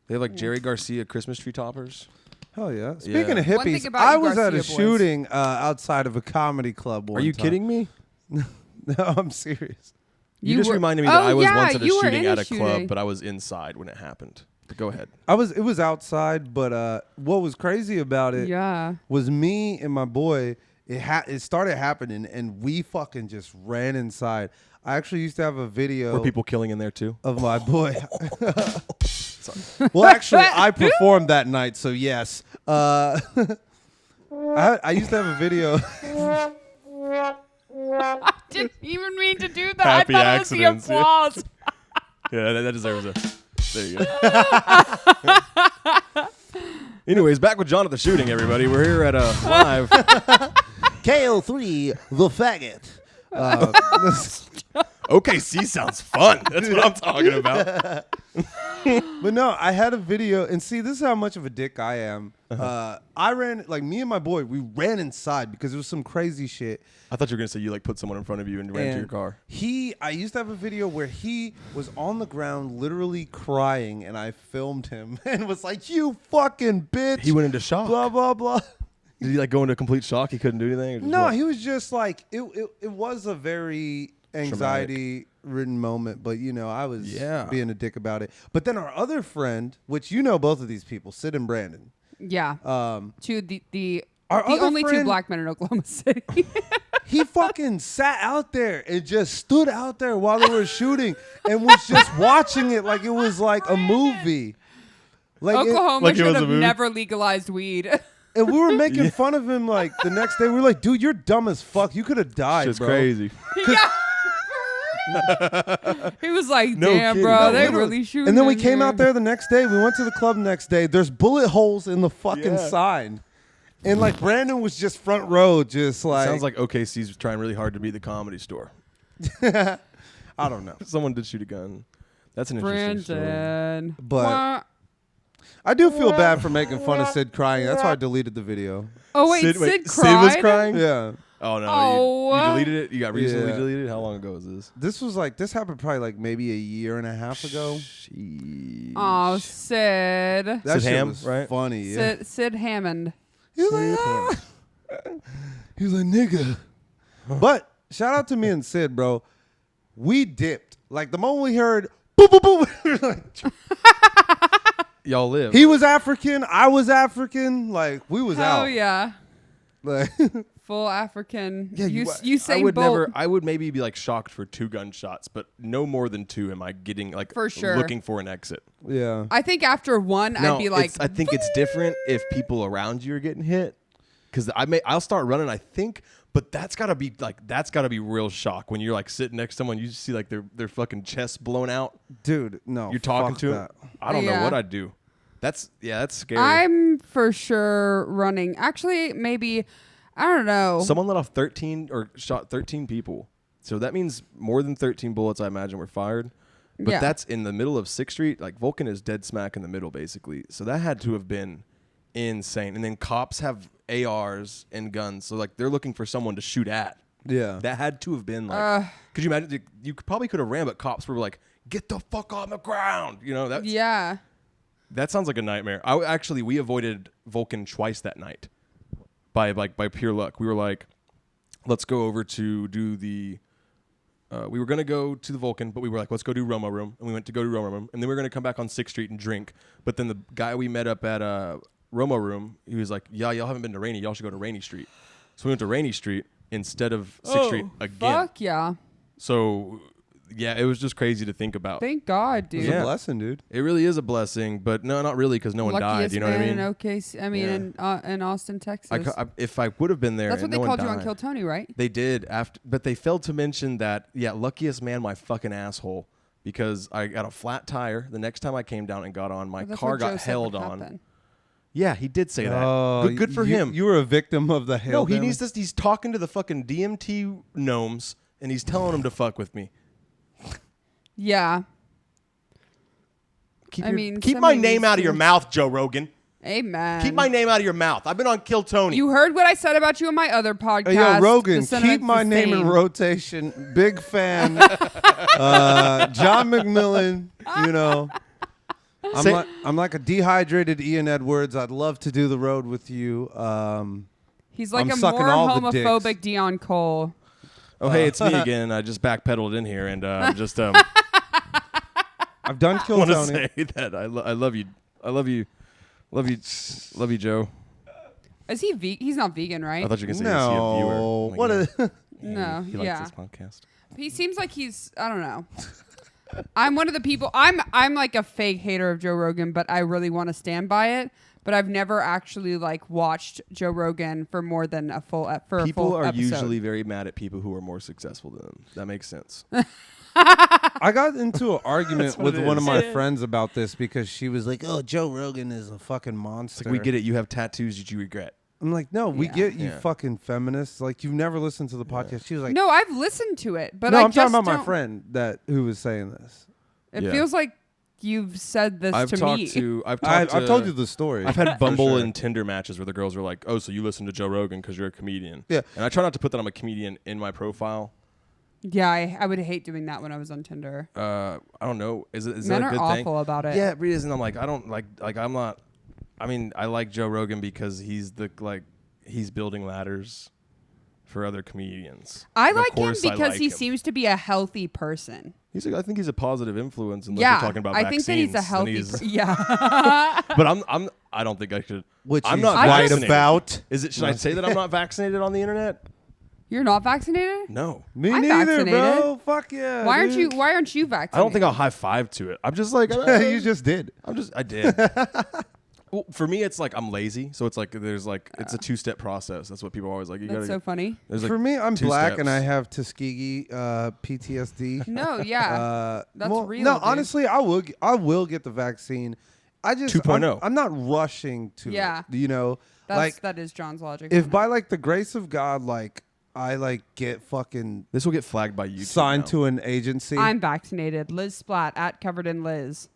They have like Jerry Garcia Christmas tree toppers. Hell yeah. Speaking Yeah. of One thing hippies, about I you was at a Garcia boys. shooting outside of a comedy club. Are you kidding me? No, I'm serious. You just were- reminded me that I was yeah, once at a you were shooting in at a club, shooting. but I was inside when it happened. But go ahead. It was outside, but what was crazy about it Yeah. was me and my boy. It started happening, and we fucking just ran inside. I actually used to have a video Were people killing in there too? of my boy. Well, actually, I performed that night, so yes. I used to have a video. I didn't even mean to do that. Happy I thought it was the accidents, yeah. applause. Yeah, that deserves a. There you go. Anyways, back with John at the shooting, everybody. We're here at a live. KO3, the faggot. OKC sounds fun. That's what I'm talking about. But no, I had a video, and see, this is how much of a dick I am. I ran, like, me and my boy, we ran inside because it was some crazy shit. I thought you were gonna say you like put someone in front of you and ran to your car. I used to have a video where he was on the ground literally crying, and I filmed him and was like, "You fucking bitch." He went into shock. Blah, blah, blah. Did he like go into complete shock? He couldn't do anything? Or just No, what? he was just like, it was a very anxiety-ridden moment, but, you know, I was being a dick about it. But then our other friend, which you know both of these people, Sid and Brandon. Yeah. Our The other only two friend- black men in Oklahoma City. He fucking sat out there and just stood out there while they were shooting and was just watching it like it was like a movie. Like Oklahoma like it should was a have movie? never legalized weed. and we were making fun of him like the next day. We were like, dude, you're dumb as fuck. You could have died, Shit's bro. crazy. Yeah. He was like, No damn, kidding. bro, No, they literally. really shooting. And then we in came here. out there the next day. We went to the club the next day. There's bullet holes in the fucking Yeah. sign. And like Brandon was just front row, just like. Sounds like OKC's trying really hard to be the Comedy Store. I don't know. Someone did shoot a gun. That's an interesting story. Brandon. But- Wah. I do feel bad for making fun of Sid crying. That's why I deleted the video. Oh, wait, Sid Sid cried? was crying? Yeah. Oh, no. Oh. You deleted it? You got recently Yeah. deleted it? How long ago was this? This happened probably like maybe a year and a half ago. Sheesh. Oh, Sid. That Sid shit Ham, was right? funny. Yeah. Sid Hammond. He was like, "Ah." He was like, nigga. But shout out to me and Sid, bro. We dipped. Like the moment we heard boop, boop, boop, we were like, Y'all live. he was African. I was African. Like we was Hell out. yeah. Like, Full African. Yeah, you say I would bolt. never. I would maybe be like shocked for 2 gunshots, but no more than 2 am I getting like For sure. looking for an exit. yeah. I think after one, I'd be like, I think it's different if people around you are getting hit, because I'll start running. I think, but that's gotta be real shock when you're like sitting next to someone, you see like their fucking chest blown out. Dude, no. You're talking fuck to that. him. I don't know Yeah. what I'd do. That's scary. I'm for sure running. Actually, maybe, I don't know. Someone let off 13 or shot 13 people. So that means more than 13 bullets, I imagine, were fired. But Yeah. that's in the middle of 6th Street. Like, Vulcan is dead smack in the middle, basically. So that had to have been insane. And then cops have ARs and guns. So, like, they're looking for someone to shoot at. Yeah. That had to have been, like, could you imagine? You probably could have ran, but cops were like, get the fuck on the ground. You know, Yeah. that sounds like a nightmare. We avoided Vulcan twice that night by pure luck. We were like, let's go over to do the. We were gonna go to the Vulcan, but we were like, let's go do Roma Room, and we went to go to Roma Room, and then we were gonna come back on 6th Street and drink. But then the guy we met up at Roma Room, he was like, yeah, y'all haven't been to Rainy, y'all should go to Rainy Street. So we went to Rainy Street instead of 6th Street again. Fuck yeah. So yeah, it was just crazy to think about. Thank God, dude. It's Yeah. a blessing, dude. It really is a blessing, but no, not really, because no one died. Luckiest You know what I man mean? in OKC. I mean, in Austin, Texas. If I would have been there, That's what and they no called one you on died. Kill Tony, right? They did but they failed to mention that. Yeah, luckiest man, my fucking asshole, because I got a flat tire. The next time I came down and got on, my That's car what Joe got said held would on. happen. Yeah, he did say that. Oh, Good for you- him. You were a victim of the hail. No, he damage? needs this. He's talking to the fucking DMT gnomes, and he's telling them to fuck with me. Yeah. Keep I mean, keep my somebody name needs out of to- your mouth, Joe Rogan. Amen. Keep my name out of your mouth. I've been on Kill Tony. You heard what I said about you in my other podcast. Hey, yo, Rogan, The keep sentiment's my the name in same. rotation. Big fan. John McMillan, you know. I'm like a dehydrated Ian Edwards. I'd love to do the road with you. He's like I'm a sucking more all the homophobic dicks. Dion Cole. Oh, hey, it's me again. I just backpedaled in here, and I'm just I've done Kill want to Tony. say that I love you. I love you. Love you, Joe. Is he vegan? He's not vegan, right? I thought you were going to say, is he a viewer? No. I'm like, What yeah. a No, He likes yeah. this podcast. He seems like he's, I don't know. I'm one of the people, I'm like a fake hater of Joe Rogan, but I really want to stand by it. But I've never actually like watched Joe Rogan for more than a full People are episode. usually very mad at people who are more successful than them. That makes sense. I got into an argument what with it one of is. my friends about this because she was like, "Oh, Joe Rogan is a fucking monster." It's like, we get it. You have tattoos that you regret. I'm like, "No, we Yeah. get you, Yeah. fucking feminists. Like, you've never listened to the podcast." She was like, No, I've listened to it, but "No, I I'm talking just about my don't- friend who was saying this." It Yeah. feels like you've said this I've to talked me. to. I've Told you the story. I've had for Bumble sure. and Tinder matches where the girls are like, "Oh, so you listen to Joe Rogan because you're a comedian?" Yeah. And I try not to put that I'm a comedian in my profile. Yeah, I would hate doing that when I was on Tinder. I don't know. Is Men that a are good awful thing? about it. Yeah, it really is. And I'm like, I don't like I'm not. I mean, I like Joe Rogan because he's building ladders for other comedians. I And of like him course I because like he him. seems to be a healthy person. I think he's a positive influence. Unless Yeah, you're talking about I vaccines, think that he's a then healthy. he's- Yeah. But I don't think I should. Which I'm he's not right vaccinated. about. Should I say that I'm not vaccinated on the internet? You're not vaccinated? No. Me I'm neither, vaccinated. bro. Fuck yeah. Why aren't dude. you? Why aren't you vaccinated? I don't think I'll high five to it. I'm just like You just did. I did. Well, for me, it's like I'm lazy, so it's like there's like it's a 2-step process. That's what people are always like. You That's gotta. so funny. There's like For me, I'm 2 black steps. and I have Tuskegee PTSD. No, yeah, that's real. No, dude. honestly, I will get the vaccine. I just 2.0. I'm not rushing to Yeah. it. You know, that is John's logic. if by like the grace of God, like I like get fucking This will get flagged by YouTube. signed now. to an agency. I'm vaccinated. Liz Splat at Covered in Liz.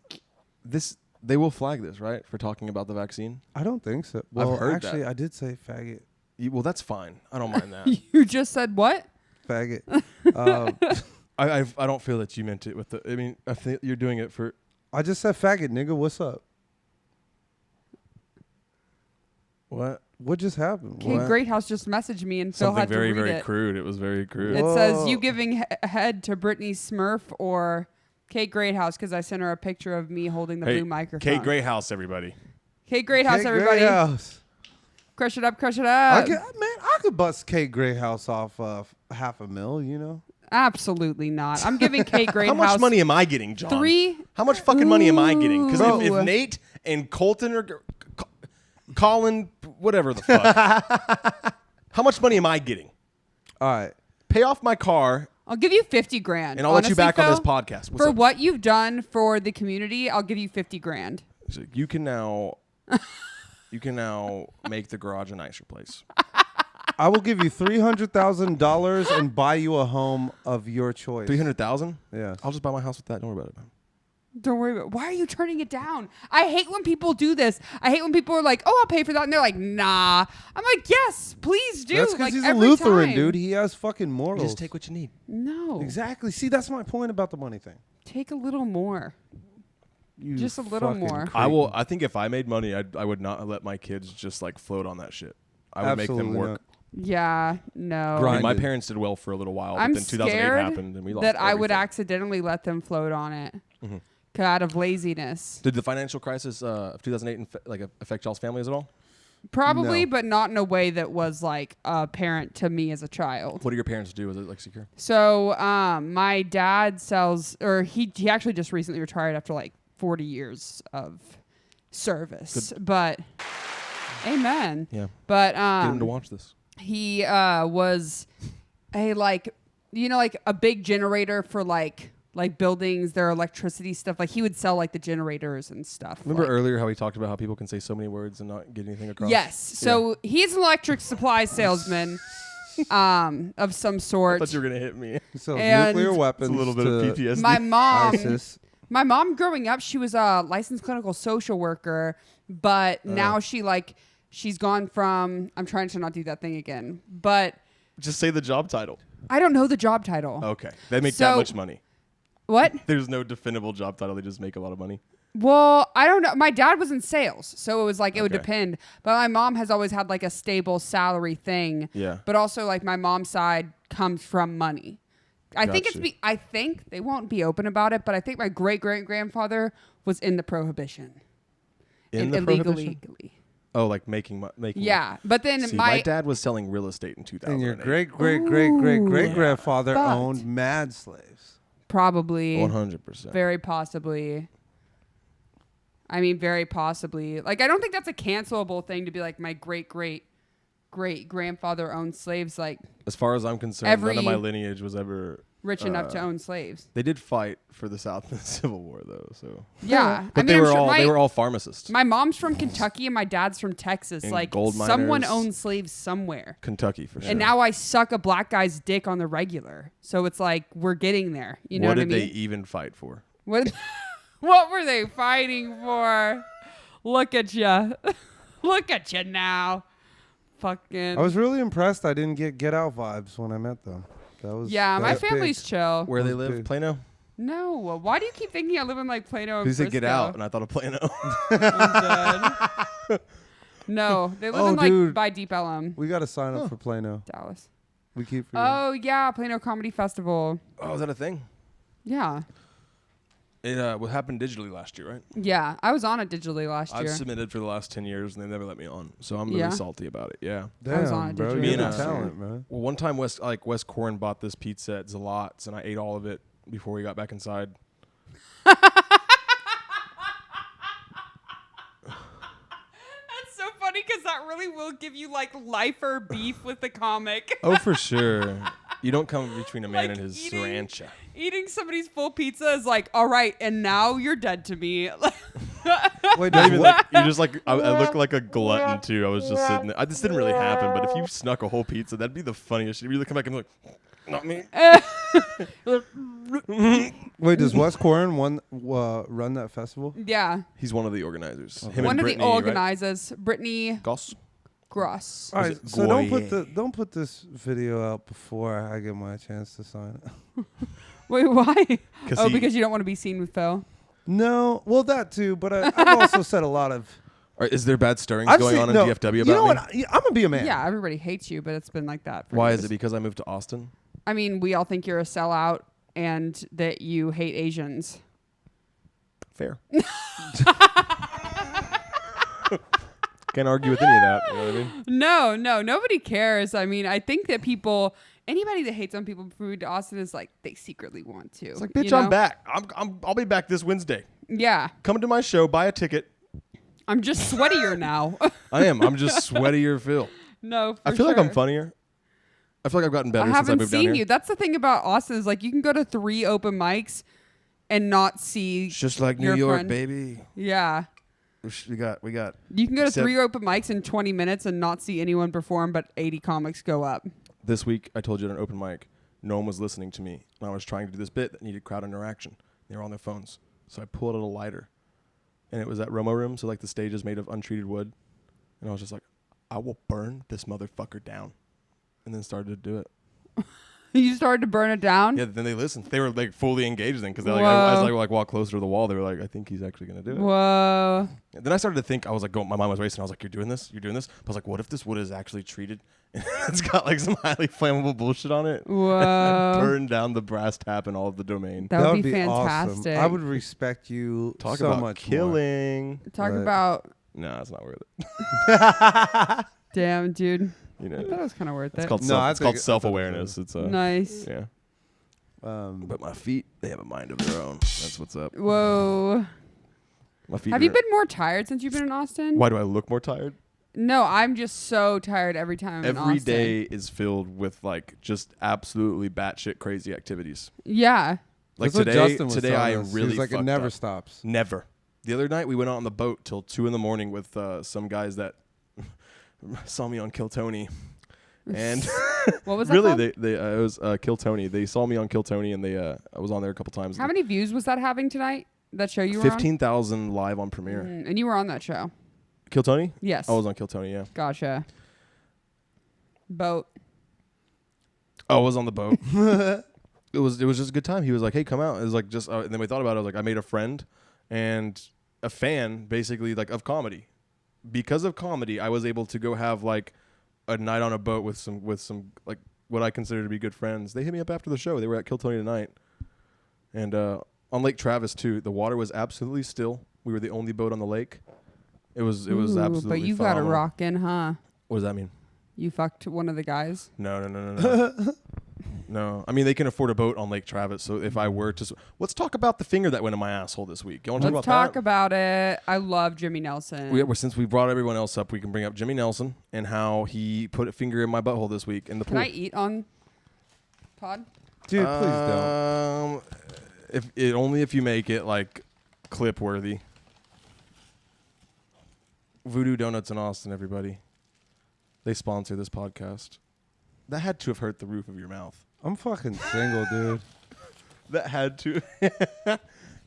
They will flag this, right, for talking about the vaccine. I don't think so. Well, heard actually, that. I did say faggot. Well, that's fine. I don't mind that. You just said what? Faggot. I don't feel that you meant it with the. I mean, I think you're doing it for. I just said faggot, nigga. What's up? What? What just happened? Kate What? Greathouse just messaged me and Phil Something had to very, read very it. crude. It was very crude. It says Whoa. you giving head to Brittany Smurf or Kate Greathouse because I sent her a picture of me holding the blue microphone. Kate Greathouse, everybody. Kate Greathouse, Kate everybody. Greathouse. Crush it up, crush it up. I could bust Kate Greathouse off $500,000. You know. Absolutely not. I'm giving Kate Greathouse. How much money am I getting, John? 3. How much fucking money am I getting? Because Ooh. if Nate and Colton or Colin, whatever the fuck, how much money am I getting? All right. Pay off my car, I'll give you $50,000. and I'll let you Honestly, back on this Phil, podcast. What's For up? what you've done for the community, I'll give you $50,000. He's like, you can now make the garage a nicer place. I will give you $300,000 and buy you a home of your choice. 300,000? Yeah. I'll just buy my house with that. Don't worry about it, man. Don't worry about it. Why are you turning it down? I hate when people do this. I hate when people are like, "Oh, I'll pay for that," and they're like, "Nah." I'm like, "Yes, please do." That's because like, he's a every Lutheran, time. dude. He has fucking morals. You just take what you need. No, Exactly. See, that's my point about the money thing. take a little more. You Just a little fucking more. cretin. I think if I made money, I would not let my kids just like float on that shit. I would make them Absolutely work. not. Yeah, no. I Grind. mean, my Grinded. parents did well for a little while, I'm but then 2008 scared happened and we lost that I would everything. accidentally let them float on it Mhm. out of laziness. Did the financial crisis of 2008 affect y'all's families at all? Probably, No. but not in a way that was like apparent to me as a child. What do your parents do? Was it like secure? So, my dad sells, or he actually just recently retired after like 40 years of service. But, amen. Yeah. But Get them to watch this. he was a like a big generator for like buildings, their electricity stuff. Like he would sell like the generators and stuff. Remember like- earlier how we talked about how people can say so many words and not get anything across? Yes. So he's an electric supply salesman of some I sort. thought you were going to hit me. He sells And- nuclear It's weapons. a little bit of to PTSD. My mom, ISIS. my mom growing up, she was a licensed clinical social worker, but now she's gone from, I'm trying to not do that thing again, but Just say the job title. I don't know the job title. Okay. They make that So- much money. What? There's no definable job title. They just make a lot of money. Well, I don't know. My dad was in sales, so it was like it would Okay. depend. But my mom has always had like a stable salary thing. Yeah. But also like my mom's side comes from money. I think Gotcha. I think they won't be open about it, but I think my great great grandfather was in the prohibition. In the illegally. prohibition? Oh, like making Yeah, but then See, my my dad was selling real estate in 2008. And your great grandfather But- owned mad slaves. probably 100%. very possibly. I mean, very possibly. Like, I don't think that's a cancelable thing to be like my great grandfather owned slaves, like As far as I'm concerned, none of my lineage was ever rich enough to own slaves. They did fight for the South in the Civil War, though. So, Yeah, but I mean, they I'm were sure all they were all pharmacists. my mom's from Kentucky and my dad's from Texas. And like, gold someone miners. owned slaves somewhere. Kentucky for sure. And now I suck a black guy's dick on the regular. So it's like we're getting there. You know what what I did mean? they even fight for? What what were they fighting for? Look at you. Look at you now. Fucking. I was really impressed. I didn't get out vibes when I met them. That was yeah, my that's big. family's chill. Where they Those live? big. Plano? No. Why do you keep thinking I live in like Plano and Who said Frisco? get out? And I thought of Plano. I'm dead. No, they live Oh, in like dude. by Deep Ellum, We got to sign up for Plano. Dallas. We keep. For you. Oh yeah, Plano Comedy Festival. Oh, is that a thing? Yeah. It happened digitally last year, right? Yeah, I was on it digitally last I've year. submitted for the last 10 years, and they never let me on. So I'm really Yeah. salty about it. Yeah. Damn, I was on it bro. digitally You're the last year. talent, man. Well, one time Wes Corn bought this pizza at Zalot's, and I ate all of it before we got back inside. That's so funny because that really will give you like lifer beef with the comic. Oh, for sure. You don't come between a man Like and his eating- sriracha. Eating somebody's full pizza is like, all right, and now you're dead to me. Wait, Not does even what? like you're just like I look like a glutton too. I was just sitting there. This didn't really happen, but if you snuck a whole pizza, that'd be the funniest shit. You really come back and be like, not me. Wait, does Wes Corrin run that festival? Yeah. He's one of the organizers. Okay. Him One and of Brittany, the organizers, Brittany right? Goss. Gross. All Was right, it so Goy? don't put this video out before I get my chance to sign it. Wait, why? Oh, he- because you don't want to be seen with Phil. No, well that too, but I've also said a lot of. Or is there bad stirrings I've going seen- on in no, DFW about you know me? what? I'm gonna be a man. Yeah, everybody hates you, but it's been like that. For Why years. is it? Because I moved to Austin? I mean, we all think you're a sellout and that you hate Asians. Fair. Can't argue with any of that. You know what I mean? No, nobody cares. I mean, I think that anybody that hates on people moving to Austin is like, they secretly want to. It's like, bitch, I'm back. I'll be back this Wednesday. Yeah. Come to my show, buy a ticket. I'm just sweatier now. I am. I'm just sweatier Phil. No, I feel like I'm funnier. I feel like I've gotten better I since I haven't moved down seen here. you. That's the thing about Austin is like you can go to 3 open mics and not see. It's just like New your York, friend. baby. Yeah. We got. You can go to Except- 3 open mics in 20 minutes and not see anyone perform, but 80 comics go up. This week, I told you at an open mic, no one was listening to me, and I was trying to do this bit that needed crowd interaction. They were on their phones, so I pulled out a lighter, and it was at Romo Room, so like the stage is made of untreated wood, and I was just like, I will burn this motherfucker down, and then started to do it. You started to burn it down? Yeah, then they listened. They were like fully engaged then because like, Whoa. as I like walked closer to the wall, they were like, I think he's actually gonna do it. Whoa. And then I started to think, I was like, my mind was racing. I was like, you're doing this? I was like, what if this wood is actually treated? And it's got like some highly flammable bullshit on it. Whoa. Burn down the brass tap and all of the domain. That would be awesome. fantastic. I would respect you Talk so about much killing. Talk Right. about. No, it's not worth it. Damn, dude. You I thought it know, was kind of worth it's it. called No, I it's called think- self-awareness. It's Nice. yeah. more. But my feet, they have a mind of their own. That's what's up. Whoa. My feet. Have you been more tired since you've been in Austin? Why do I look more tired? No, I'm just so tired every time I'm in Every Austin. day is filled with like just absolutely batshit crazy activities. Yeah. Like That's what today, Justin was I telling am us. really He's like, it fucked never up. stops. Never. The other night we went out on the boat till 2 a.m. with some guys that saw me on Kill Tony, and What was that really called? they it was Kill Tony. They saw me on Kill Tony, and I was on there a couple times. How many views was that having tonight? That show you were on? 15,000 live on Premiere. And you were on that show. Kill Tony? Yes. I was on Kill Tony. Yeah. Gotcha. Boat. I was on the boat. It was just a good time. He was like, "Hey, come out." It was like just, and then we thought about it. I was like, I made a friend and a fan, basically, like of comedy. Because of comedy, I was able to go have like a night on a boat with some like what I consider to be good friends. They hit me up after the show. They were at Kill Tony tonight, and on Lake Travis too. The water was absolutely still. We were the only boat on the lake. It was Ooh, absolutely. But you got a phenomenal. rockin', huh? What does that mean? You fucked one of the guys? No. No. I mean, they can afford a boat on Lake Travis. So if I were to... let's talk about the finger that went in my asshole this week. You want to Let's talk talk about that? about it. I love Jimmy Nelson. Since we brought everyone else up, we can bring up Jimmy Nelson and how he put a finger in my butthole this week in the Can pool. I eat on pod? Dude, please don't. Only if you make it like clip worthy. Voodoo Donuts in Austin, everybody. They sponsor this podcast. That had to have hurt the roof of your mouth. I'm fucking single, dude. That had to.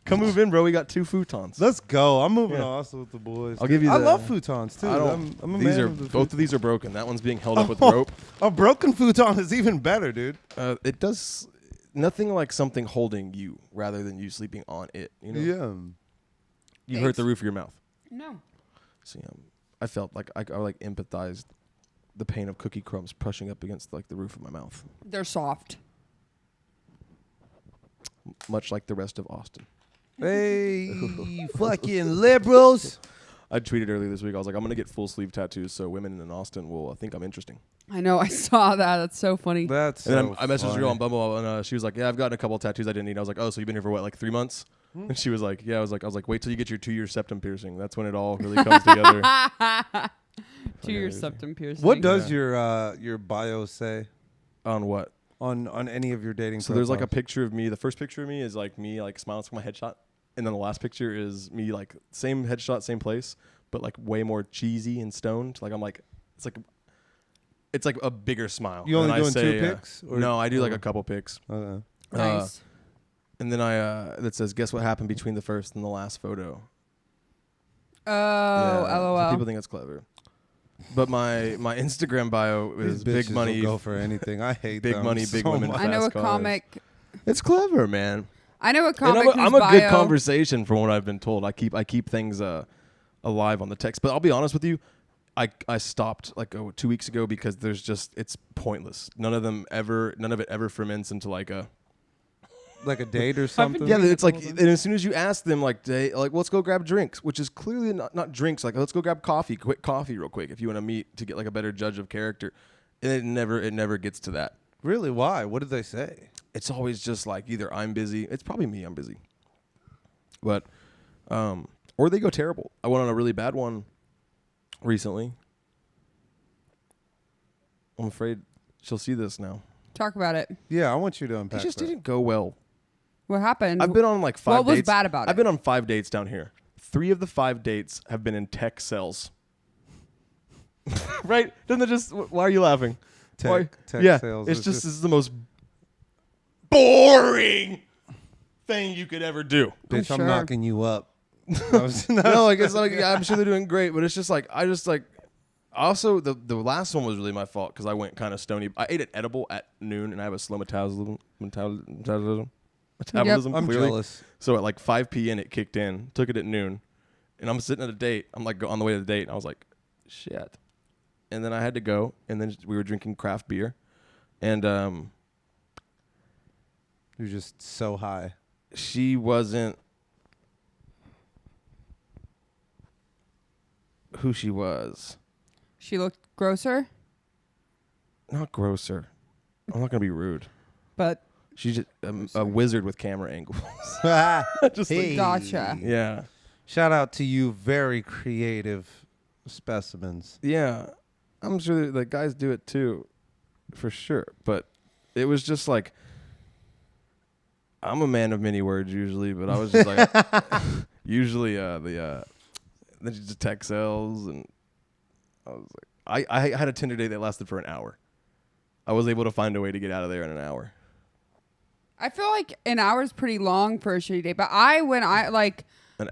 Come move in, bro. We got 2 futons. Let's go. I'm moving Yeah. to Austin with the boys. I'll dude. give you I the- love futons too. I don't. I'm a these man are of the both futon. of these are broken. That one's being held up with rope. A broken futon is even better, dude. It does nothing like something holding you rather than you sleeping on it. You know. Yeah. You hurt the roof of your mouth. No. See, I felt like I like empathized the pain of cookie crumbs brushing up against like the roof of my mouth, They're soft. much like the rest of Austin. Hey, fucking liberals. I tweeted earlier this week. I was like, I'm gonna get full sleeve tattoos so women in Austin will think I'm interesting. I know. I saw that. That's so funny. That's And so then I messaged funny. her on Bumble, and she was like, "Yeah, I've gotten a couple of tattoos I didn't need." I was like, "Oh, so you've been here for what, like 3 months?" And she was like, "Yeah." I was like, "Wait till you get your 2-year septum piercing. That's when it all really comes together." 2-year septum piercing. What does your bio say On what? on any of your dating? So there's like a profiles? picture of me. The first picture of me is like me like smiling from my headshot, and then the last picture is me like same headshot, same place, but like way more cheesy and stoned. Like I'm like it's like a bigger smile. You only And doing I 2 say, pics? Or- no, I do like oh. a couple pics. Okay. Nice. And then that says, "Guess what happened between the first and the last photo?" Oh, Yeah, LOL. so people think that's clever. But my Instagram bio is These big bitches money, will go for anything. I hate big them money, big so women. much. I know a fast cars. comic. It's clever, man. I know a And comic. I'm whose a good bio- conversation from what I've been told. I keep things alive on the text. But I'll be honest with you, I stopped like 2 weeks ago because it's pointless. None of it ever ferments into like a Like a date or something. yeah. doing It's it like the whole and as soon as you ask them like let's go grab drinks, which is clearly not drinks. Like let's go grab quick coffee real quick if you want to meet to get like a better judge of character. And it never gets to that. Really? Why? What did they say? It's always just like either I'm busy. It's probably me. I'm busy. But, or they go terrible. I went on a really bad one recently. I'm afraid she'll see this now. Talk about it. Yeah, I want you to It unpack just that. didn't go well. What happened? I've been on like 5 What was dates. bad about I've it? been on 5 dates down here. 3 of the 5 dates have been in tech cells. Right? Doesn't it just? Why are you laughing? Tech yeah, sales. it's just this is the most boring thing you could ever do. Bitch, I'm sure. knocking you up. No, like it's like I'm sure they're doing great, but it's just like I just like. Also, the last one was really my fault because I went kind of stony. I ate an edible at noon, and I have a slow metabolism. I'm Clearly. jealous. So at like 5 p.m. it kicked in. Took it at noon, and I'm sitting at a date. I'm like on the way to the date, and I was like, shit. And then I had to go, and then we were drinking craft beer, and You're just so high. she wasn't who she was. She looked grosser, Not grosser. I'm not gonna be rude. but She's just a wizard with camera angles. Just Hey. Gotcha. Yeah, Shout out to you, very creative specimens. yeah. I'm sure that guys do it too, for sure. But it was just like I'm a man of many words usually, but I was just like usually then she just tech sales, and I was like I had a Tinder date that lasted for an hour. I was able to find a way to get out of there in an hour. I feel like an hour is pretty long for a shitty date. But I An hour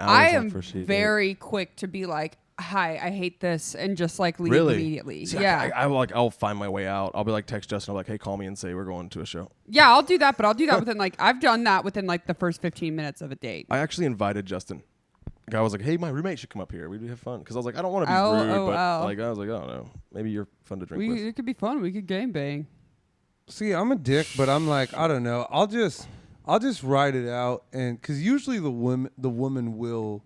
I is long am for a shitty date. very quick to be like, "Hi, I hate this," and just like leave Really? immediately. See, Yeah, I'll find my way out. I'll be like text Justin. I'll be like, hey, call me and say we're going to a show. yeah, I'll do that. But I'll do that within like I've done that within like the first 15 minutes of a date. I actually invited Justin. The guy was like, hey, my roommate should come up here. We'd have fun. Because I was like, I don't want to be rude, but like I was like, I don't know. Maybe you're fun to drink with. It could be fun. We could game bang. See, I'm a dick, but I'm like, I don't know. I'll just write it out, and because usually the woman will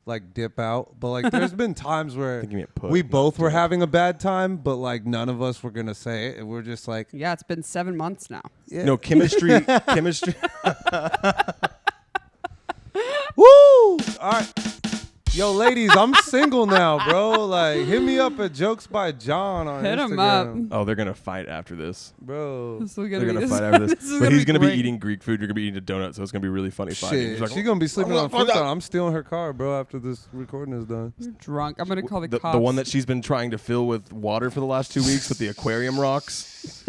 like dip out, but like there's been times where think you meant put, we not both were dip. having a bad time, but like none of us were gonna say it, and we're just like, Yeah, it's been 7 months now. yeah. No, chemistry. Woo! All right. Yo, ladies, I'm single now, bro. Like, hit me up at Jokes by John on Hit 'em Instagram. Oh, they're going to fight after this. Bro. This is They're going to fight after this. is But he's going to be great. eating Greek food. You're going to be eating a donut, so it's going to be really funny fighting. Shit, He's like, she's gonna be sleeping on fuck Flipside. that. I'm stealing her car, bro, after this recording is done. You're drunk. I'm gonna call the the cops. one that she's been trying to fill with water for the last 2 weeks with the aquarium rocks.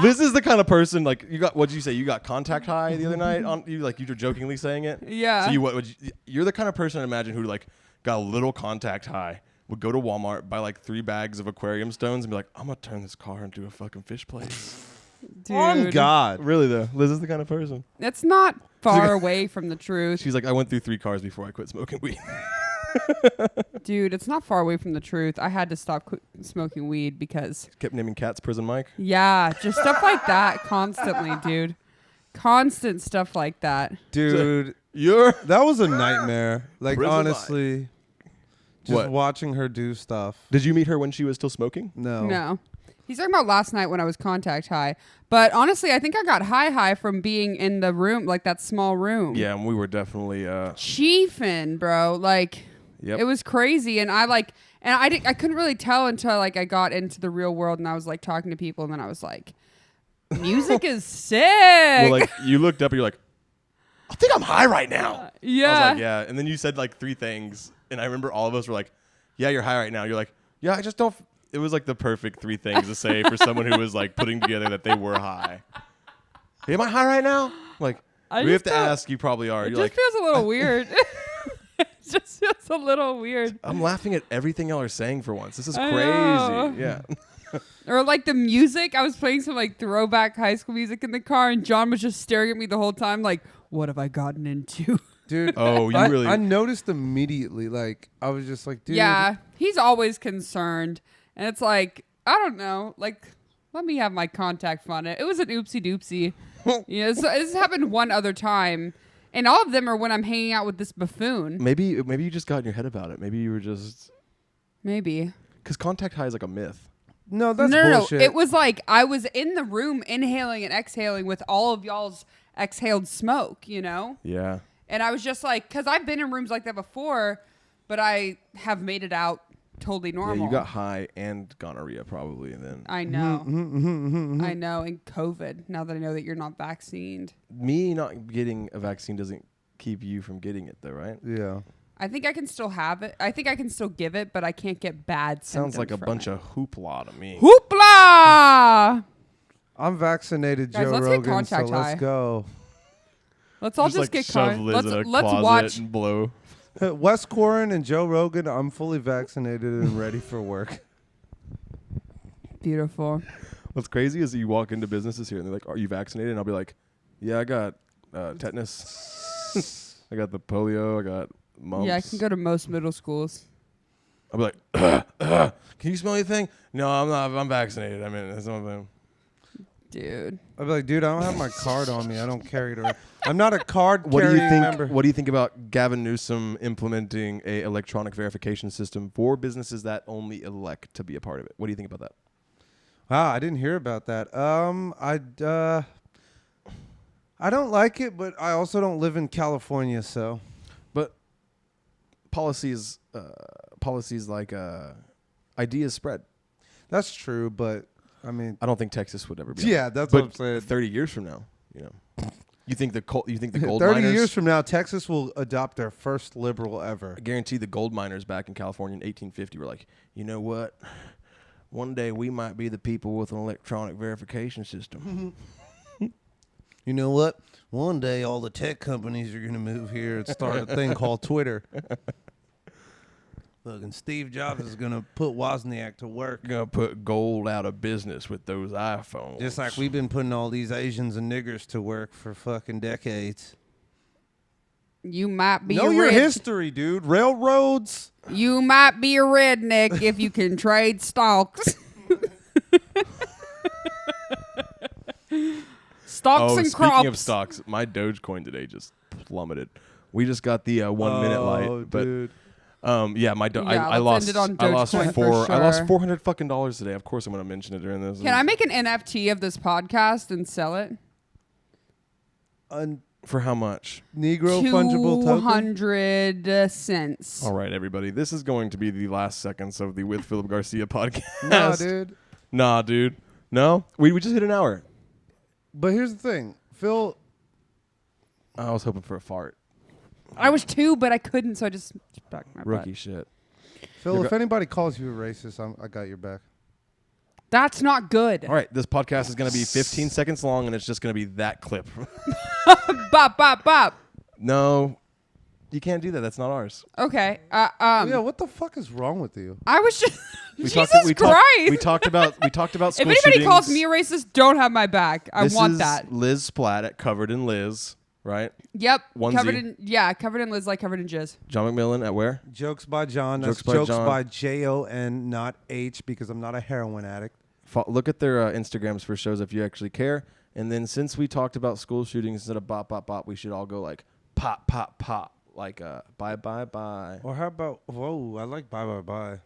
Liz is the kind of person like you got. What'd you say? You got contact high the other night on you like you were jokingly saying it. Yeah. So you're the kind of person I imagine who like got a little contact high, would go to Walmart, buy like 3 bags of aquarium stones, and be like, I'm gonna turn this car into a fucking fish place. Dude, On God. Really though, Liz is the kind of person. That's not far away from the truth. She's like, I went through 3 cars before I quit smoking weed. Dude, it's not far away from the truth. I had to stop smoking weed because Kept naming cats Prison Mike. yeah, just stuff like that constantly, dude. Constant stuff like that. Dude, that was a nightmare. Like, Prison honestly, just watching her do stuff. Did you meet her when she was still smoking? No. He's talking about last night when I was contact high. But honestly, I think I got high from being in the room, like that small room. Yeah, and we were definitely chiefing, bro. Like, it was crazy. And I couldn't really tell until like I got into the real world and I was like talking to people and then I was like, music is sick. Well, like you looked up and you're like, I think I'm high right now. Yeah. I was like, yeah. And then you said like 3 things. And I remember all of us were like, yeah, you're high right now. You're like, yeah, I just don't. It was like the perfect 3 things to say for someone who was like putting together that they were high. Hey, am I high right now? Like, we have to ask. You probably are. It You're just feels a little weird. It just feels a little weird. I'm laughing at everything y'all are saying for once. This is I crazy. know. Yeah. Or like the music. I was playing some like throwback high school music in the car and John was just staring at me the whole time like, what have I gotten into? Dude, I noticed immediately. Like, I was just like, dude. Yeah, he's always concerned. And it's like, I don't know. Like, let me have my contact fun. It was an oopsie doopsie. So this happened one other time. And all of them are when I'm hanging out with this buffoon. Maybe you just got in your head about it. Maybe you were just. Maybe. Because contact high is like a myth. No, that's bullshit. No. It was like I was in the room inhaling and exhaling with all of y'all's exhaled smoke, you know? Yeah. And I was just like, because I've been in rooms like that before, but I have made it out totally normal. Yeah, you got high and gonorrhea probably, and then I know. I know. And COVID, now that I know that you're not vaccinated. Me not getting a vaccine doesn't keep you from getting it though, right? Yeah. I think I can still have it. I think I can still give it, but I can't get bad symptoms. Sounds like a from bunch it. of hoopla to me. Hoopla! I'm vaccinated, Guys, Joe let's get Rogan, so contact high. let's go. Let's all just like get shove Liz in a let's closet watch. and blow. Wes Quarren and Joe Rogan, I'm fully vaccinated and ready for work. Beautiful. What's crazy is you walk into businesses here and they're like, "Are you vaccinated?" And I'll be like, "Yeah, I got tetanus. I got the polio. I got mumps." Yeah, I can go to most middle schools. I'll be like, "Can you smell anything?" No, I'm not. I'm vaccinated. I mean, that's something. Dude. I'd be like, dude, I don't have my card on me. I don't carry it around. I'm not a card-carrying member. What do you think about Gavin Newsom implementing a electronic verification system for businesses that only elect to be a part of it? What do you think about that? Wow, I didn't hear about that. I don't like it, but I also don't live in California, so. But policies like ideas spread. That's true, but I mean, I don't think Texas would ever be. Yeah, that's but what I'm saying. 30 years from now, you know, you think the gold 30 miners? years from now, Texas will adopt their first liberal ever. I guarantee the gold miners back in California in 1850 were like, you know what? One day we might be the people with an electronic verification system. You know what? One day all the tech companies are going to move here and start a thing called Twitter. Look, and Steve Jobs is going to put Wozniak to work. Gonna put gold out of business with those iPhones. Just like we've been putting all these Asians and niggers to work for fucking decades. You might be Know your history, dude. Railroads. You might be a redneck if you can trade stocks. Stocks and crops. Speaking of stocks, my Dogecoin today just plummeted. We just got the 1 minute light, but dude. Yeah, I lost $400 fucking dollars today. Of course, I'm gonna mention it during this. Can I make an NFT of this podcast and sell it? For how much? Negro fungible token? 200 cents. All right, everybody. This is going to be the last seconds of the With Phillip Garcia podcast. Nah, dude. No? We just hit an hour. But here's the thing. Phil. I was hoping for a fart. I was too, but I couldn't, so I just back my Rookie butt. shit. Phil, if anybody calls you a racist, I got your back. That's not good. All right, this podcast is going to be 15 seconds long, and it's just going to be that clip. Bop, bop, bop. No, you can't do that. That's not ours. Okay. Yeah, what the fuck is wrong with you? I was just... Jesus we Christ. talked about school If anybody shootings. calls me a racist, don't have my back. I want that. This is Liz Splatt at Covered in Liz, right? Yep. Onesie. Covered in Liz, like covered in jizz. John McMillan at where? Jokes by John. That's Jokes by Jon, not H, because I'm not a heroin addict. Look at their Instagrams for shows if you actually care. And then since we talked about school shootings instead of bop, bop, bop, we should all go like pop, pop, pop. Like bye, bye, bye. Or how about, whoa, I like bye, bye, bye.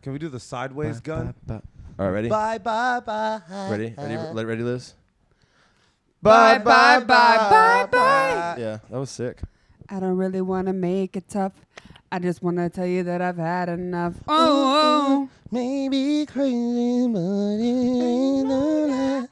Can we do the sideways gun? Bye, bye. All right, ready? Bye, bye, bye. Ready, Liz? Bye, bye, bye, bye, bye. Yeah, that was sick. I don't really want to make it tough. I just want to tell you that I've had enough. Oh, Maybe crazy, but it ain't no lie.